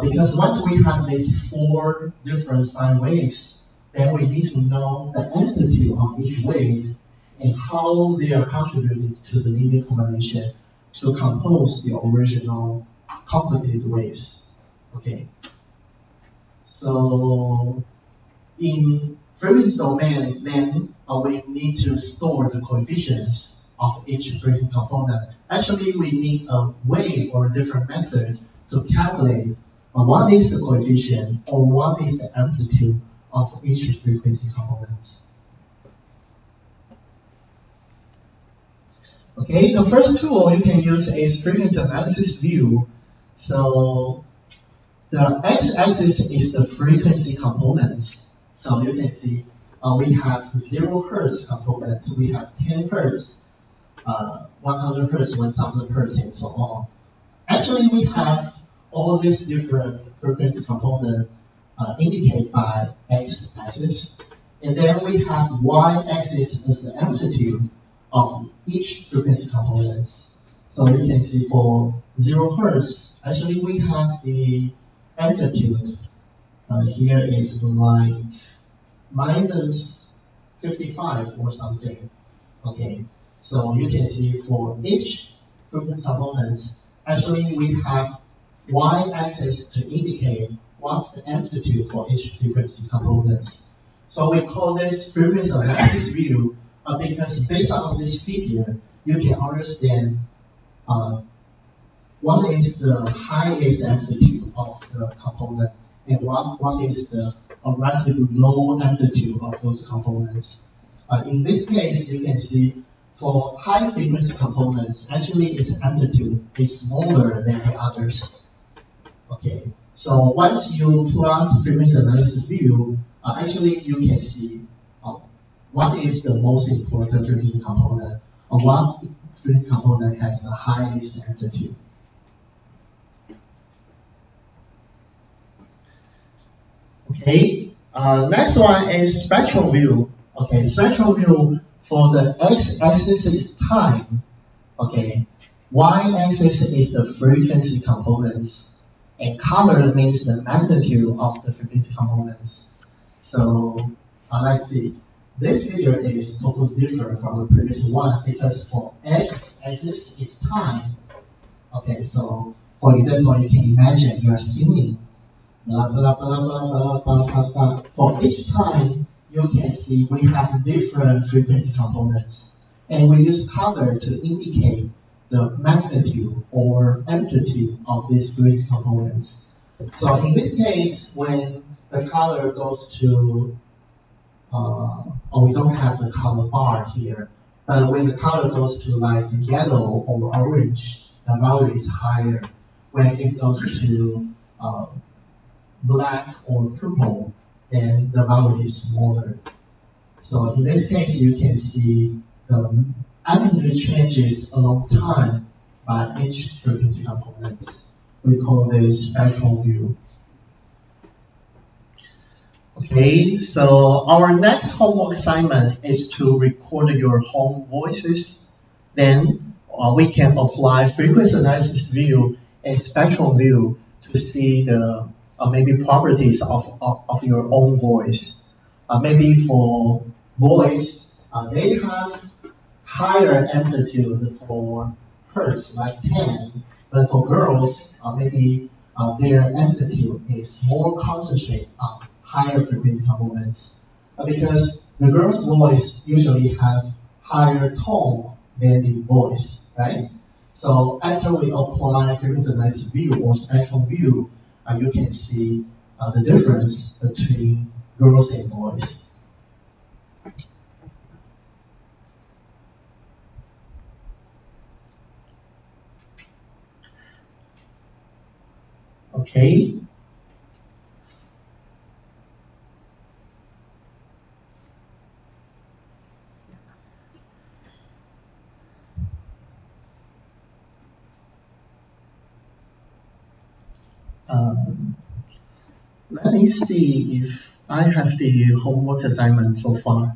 Because once we have these 4 different sine waves, then we need to know the amplitude of each wave and how they are contributed to the linear combination to compose the original complicated waves. Okay, so in frequency domain, then we need to store the coefficients of each frequency component. Actually, we need a way or a different method to calculate what is the coefficient or what is the amplitude of each frequency component. Okay, the first tool you can use is frequency analysis view. So the x-axis is the frequency components. So you can see we have 0 hertz components, we have 10 hertz, 100 hertz, 1000 hertz, and so on. Actually, we have all these different frequency components indicated by x-axis. And then we have y-axis as the amplitude of each frequency components. So you can see for 0 hertz, actually we have the amplitude. Here is like minus 55 or something. Okay, so you can see for each frequency components, actually we have y-axis to indicate what's the amplitude for each frequency components. So we call this frequency analysis view because based on this figure, you can understand what is the highest amplitude of the component and what is the relatively low amplitude of those components. In this case, you can see for high frequency components, actually its amplitude is smaller than the others. Okay, so once you plot frequency analysis view, actually you can see what is the most important frequency component or what frequency component has the highest amplitude. Okay, next one is spectral view. Okay, spectral view for the x-axis is time. Okay, y-axis is the frequency components, and color means the magnitude of the frequency components. So let's see. This figure is totally different from the previous one because for x-axis is time. Okay, so for example, you can imagine you are singing blah, blah, blah, blah, blah, blah, blah, blah. For each time, you can see we have different frequency components. And we use color to indicate the magnitude or amplitude of these frequency components. So in this case, when the color goes to, we don't have the color bar here, but when the color goes to like yellow or orange, the value is higher. When it goes to black or purple, then the value is smaller. So in this case, you can see the amplitude changes along time by each frequency component. We call this spectral view. Okay, so our next homework assignment is to record your home voices. Then we can apply frequency analysis view and spectral view to see the maybe properties of your own voice. Maybe for boys, they have higher amplitude for hertz, like 10, but for girls, maybe their amplitude is more concentrated on higher frequency components. Because the girl's voice usually have higher tone than the voice, right? So after we apply frequency analysis view or spectral view, you can see the difference between girls and boys. Okay. Let me see if I have the homework assignment so far.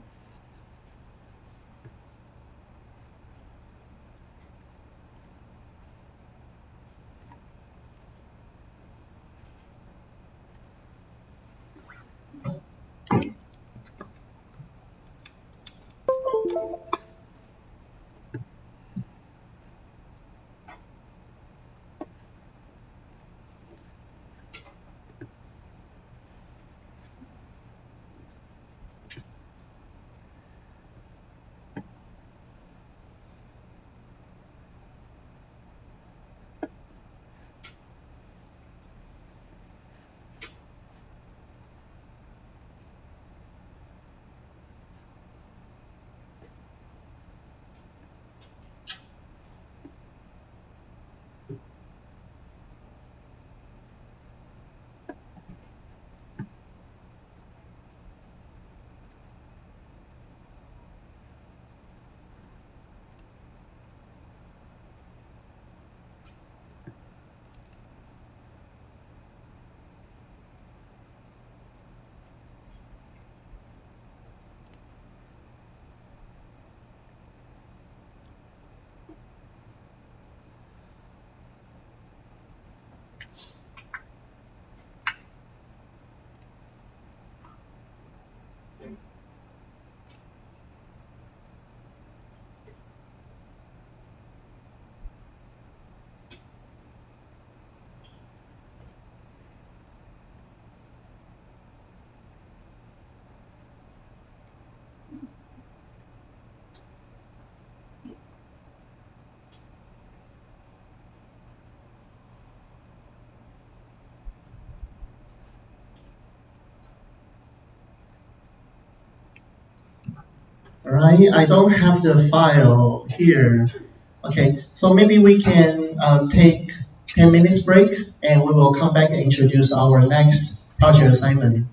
Right, I don't have the file here. Okay, so maybe we can take 10 minutes break and we will come back and introduce our next project assignment.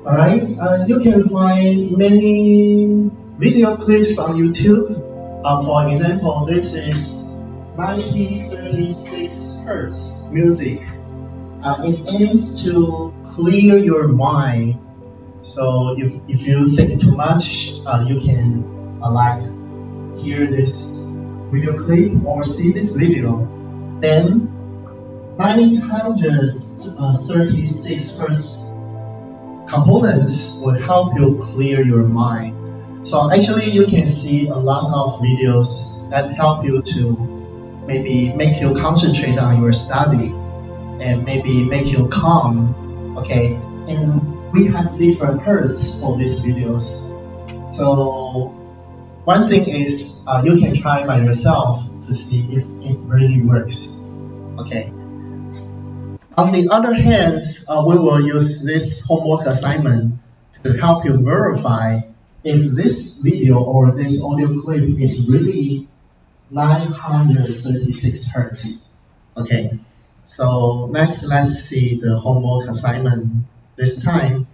Alright, you can find many video clips on YouTube. For example, this is 1936 Hertz music. It aims to clear your mind. So if you think too much, you can like hear this video clip or see this video. Then 936 Hertz components will help you clear your mind. So actually you can see a lot of videos that help you to maybe make you concentrate on your study and maybe make you calm, okay? And we have different hertz for these videos. So one thing is you can try by yourself to see if it really works, okay? On the other hand, we will use this homework assignment to help you verify if this video or this audio clip is really 936 hertz. Okay, so let's see the homework assignment this time.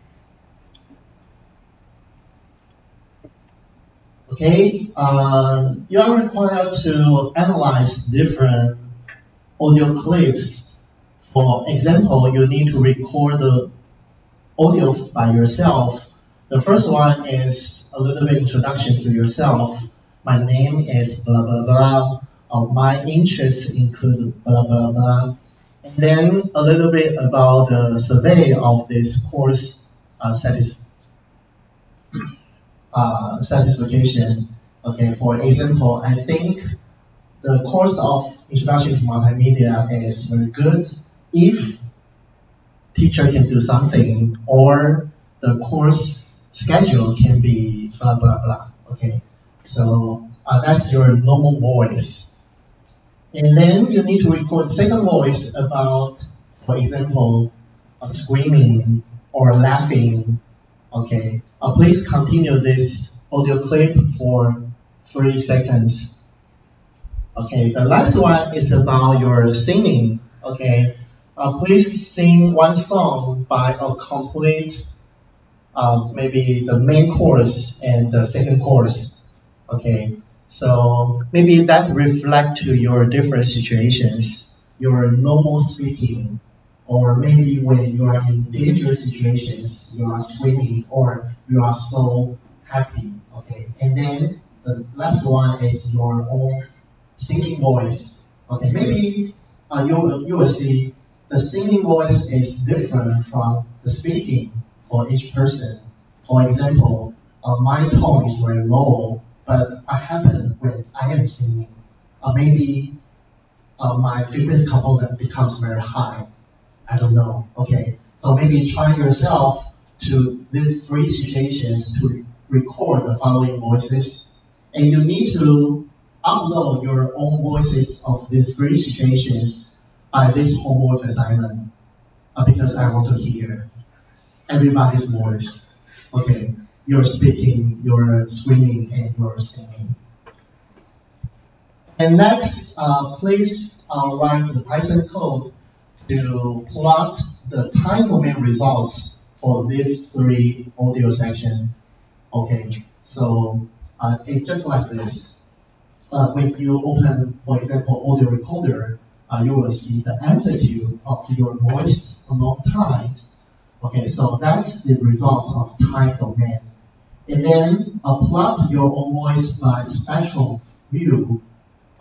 Okay, you are required to analyze different audio clips. For example, you need to record the audio by yourself. The first one is a little bit introduction to yourself. My name is blah blah blah. My interests include blah blah blah. And then a little bit about the survey of this course certification. Okay, for example, I think the course of Introduction to Multimedia is very good if teacher can do something or the course schedule can be blah blah blah. Okay, so that's your normal voice, and then you need to record second voice about, for example, screaming or laughing Okay, please continue this audio clip for 3 seconds. Okay, the last one is about your singing. Okay, please sing one song by a complete, maybe the main chorus and the second chorus. Okay, so maybe that reflect to your different situations, your normal speaking, or maybe when you are in dangerous situations, you are screaming or you are so happy. Okay, and then the last one is your own singing voice. Okay, maybe you will see the singing voice is different from the speaking for each person. For example, my tone is very low, but I happen when I am singing, maybe my frequency component becomes very high. I don't know. Okay, so maybe try yourself to these 3 situations to record the following voices, and you need to upload your own voices of these 3 situations by this homework assignment, because I want to hear everybody's voice. Okay, you're speaking, you're screaming, and you're singing. And next, please write the Python code to plot the time domain results for these 3 audio sections. Okay, so it's just like this. When you open, for example, audio recorder, you will see the amplitude of your voice along times. Okay, so that's the result of time domain. And then plot your own voice by spectral view.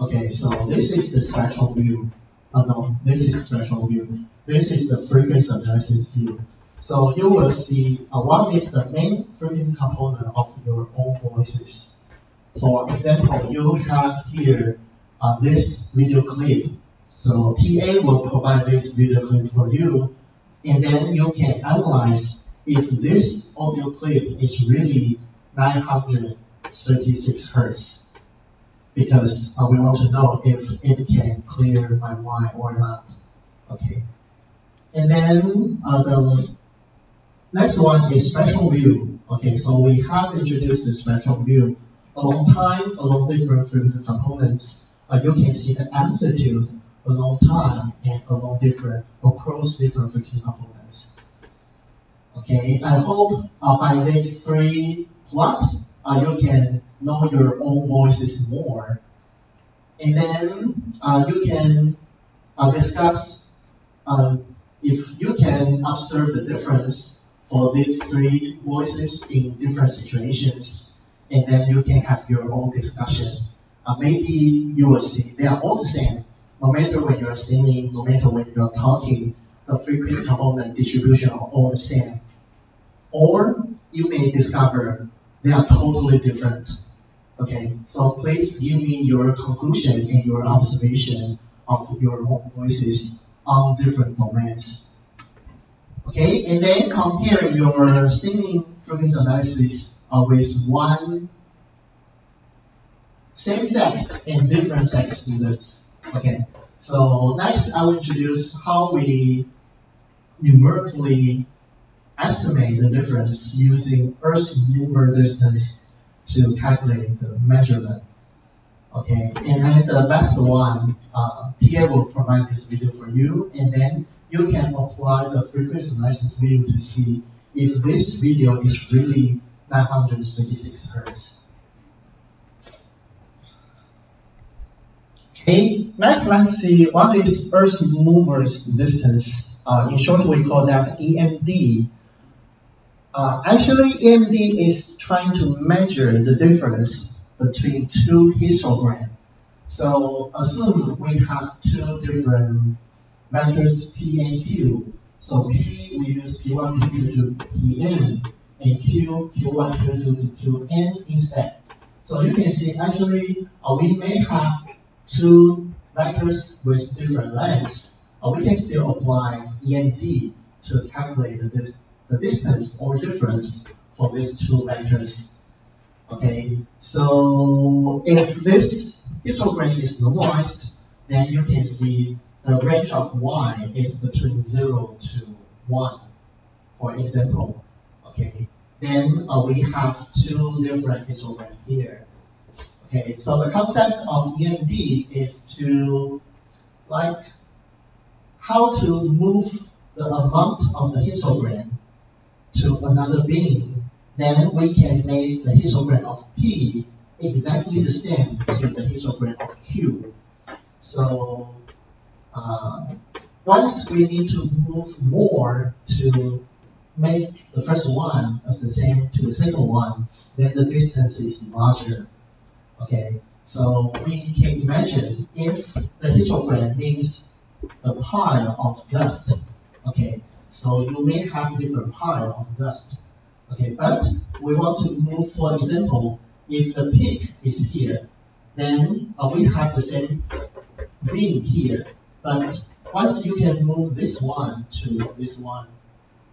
Okay, so this is the spectral view. No, this is spectral view. This is the frequency analysis view. So you will see what is the main frequency component of your own voices. For example, you have here this video clip. So TA will provide this video clip for you, and then you can analyze if this audio clip is really 936 hertz. Because we want to know if it can clear my Y or not. Okay. And then the next one is spectral view. Okay, so we have introduced the spectral view. Along time, along different frequency components, you can see the amplitude along time and across different frequency components. Okay, I hope by this 3 plot, you can know your own voices more. And then you can discuss if you can observe the difference for these 3 voices in different situations, and then you can have your own discussion. Maybe you will see they are all the same. No matter when you're singing, no matter when you're talking, the frequency component distribution are all the same. Or you may discover they are totally different. Okay, so please give me your conclusion and your observation of your own voices on different domains. Okay, and then compare your singing frequency analysis with one same-sex and different-sex students. Okay, so next I will introduce how we numerically estimate the difference using Earth's mover distance to calculate the measurement. Okay, and then the last one, TA will provide this video for you, and then you can apply the frequency analysis view to see if this video is really 936 hertz. Okay, next let's see what is Earth mover's distance. In short, we call that EMD. Actually, EMD is trying to measure the difference between 2 histograms. So assume we have 2 different vectors P and Q. So P we use P1, P2 to Pn, and Q, Q1, Q2 to Qn instead. So you can see actually we may have 2 vectors with different lengths. We can still apply EMD to calculate the distance or difference for these 2 vectors. Okay, so if this histogram is normalized, then you can see the range of y is between 0 to 1, for example. Okay, then we have two different histograms here. Okay, so the concept of EMD is to like how to move the amount of the histogram to another being. Then we can make the histogram of P exactly the same to the histogram of Q. So once we need to move more to make the first one as the same to the second one, then the distance is larger. Okay, so we can imagine if the histogram means the pile of dust. Okay, so you may have different pile of dust. Okay, but we want to move, for example, if the peak is here, then we have the same being here. But once you can move this one to this one,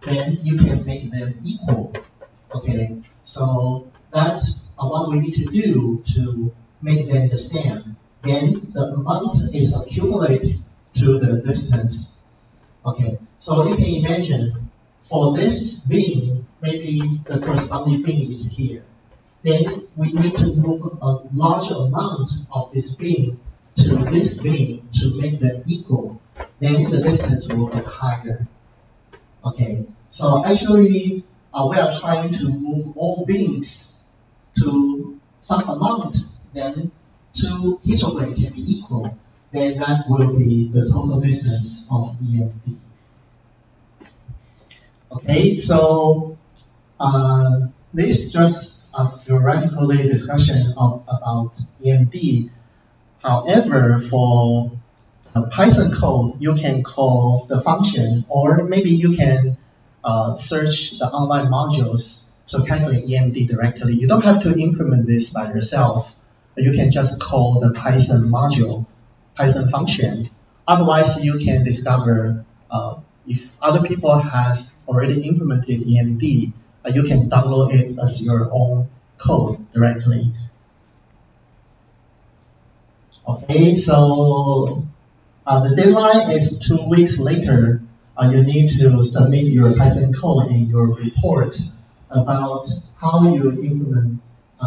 then you can make them equal. Okay, so that's what we need to do to make them the same. Then the amount is accumulated to the distance. Okay, so you can imagine for this being, maybe the corresponding being is here. Then we need to move a large amount of this being to this being to make them equal. Then the distance will be higher. Okay, so actually we are trying to move all beings to some amount, then two histograms can be equal, then that will be the total distance of EMD. Okay, so this is just a theoretical discussion about EMD. However, for Python code, you can call the function, or maybe you can search the online modules to calculate EMD directly. You don't have to implement this by yourself. You can just call the Python module, Python function. Otherwise, you can discover if other people has already implemented EMD, you can download it as your own code directly. Okay, so the deadline is 2 weeks later. You need to submit your Python code and your report about how you implement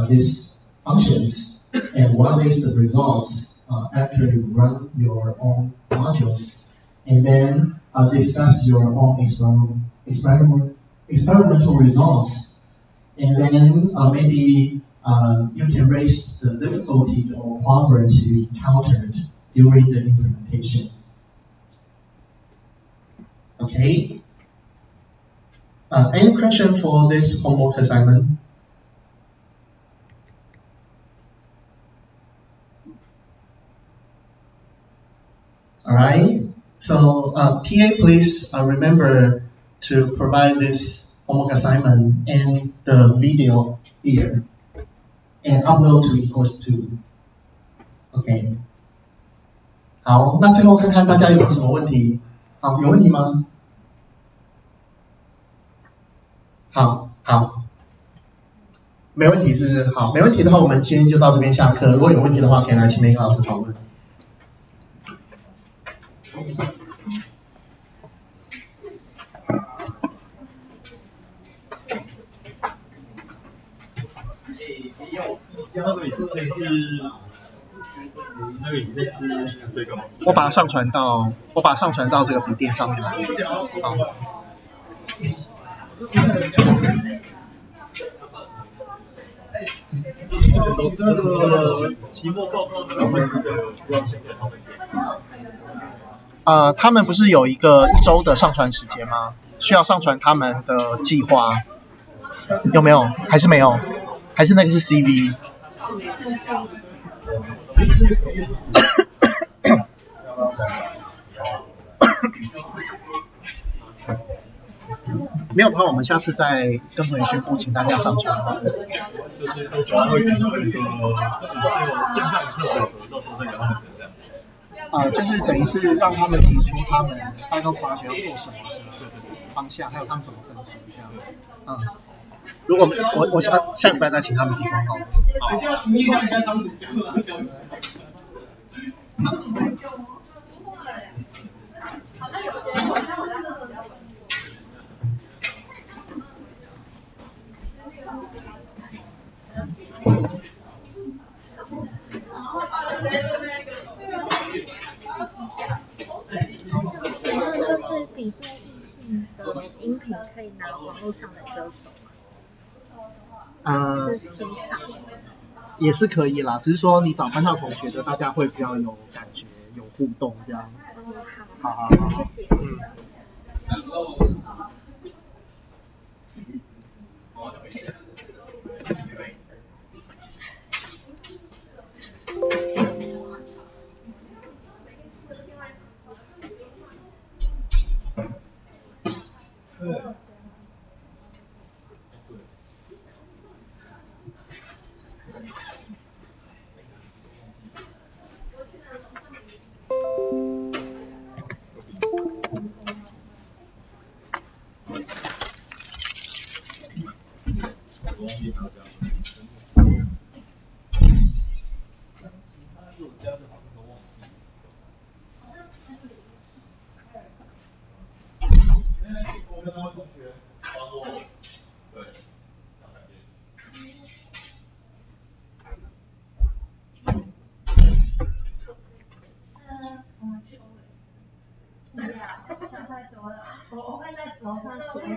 these functions and what is the results after you run your own modules. And then discuss your own experimental results. And then maybe you can raise the difficulty or problems you encountered during the implementation. Okay. Any question for this homework assignment? All right. So TA, please remember to provide this homework assignment and the video here and upload to eCourse 2. OK。好，那最后看看大家有没有什么问题？好，有问题吗？好，没问题是不是？好，没问题的话，我们今天就到这边下课。如果有问题的话，可以来前面跟老师讨论。那个影片是这个吗？我把它上传到这个笔电上面来。好。那个期末报告那个会是需要先给他们给。他们不是有一个1周的上传时间吗？需要上传他们的计划，有没有？还是没有？还是那个是 CV？ 没有的话，我们下次再跟同学宣布，请大家上传。就是都主要会提到一个线上一次的，到时候再给他们这样。就是等于是让他们提出他们 final project 要做什么的方向，还有他们怎么分析这样。如果我下礼拜再请他们提供好了。好。你看一下张主教。好像有些好像我在那个比较稳。就是比对异性的音频可以拿网络上的歌手吗？是清唱。也是可以啦，只是说你找班上同学的，大家会比较有感觉、有互动这样。好，谢谢。我跟那位同学，他说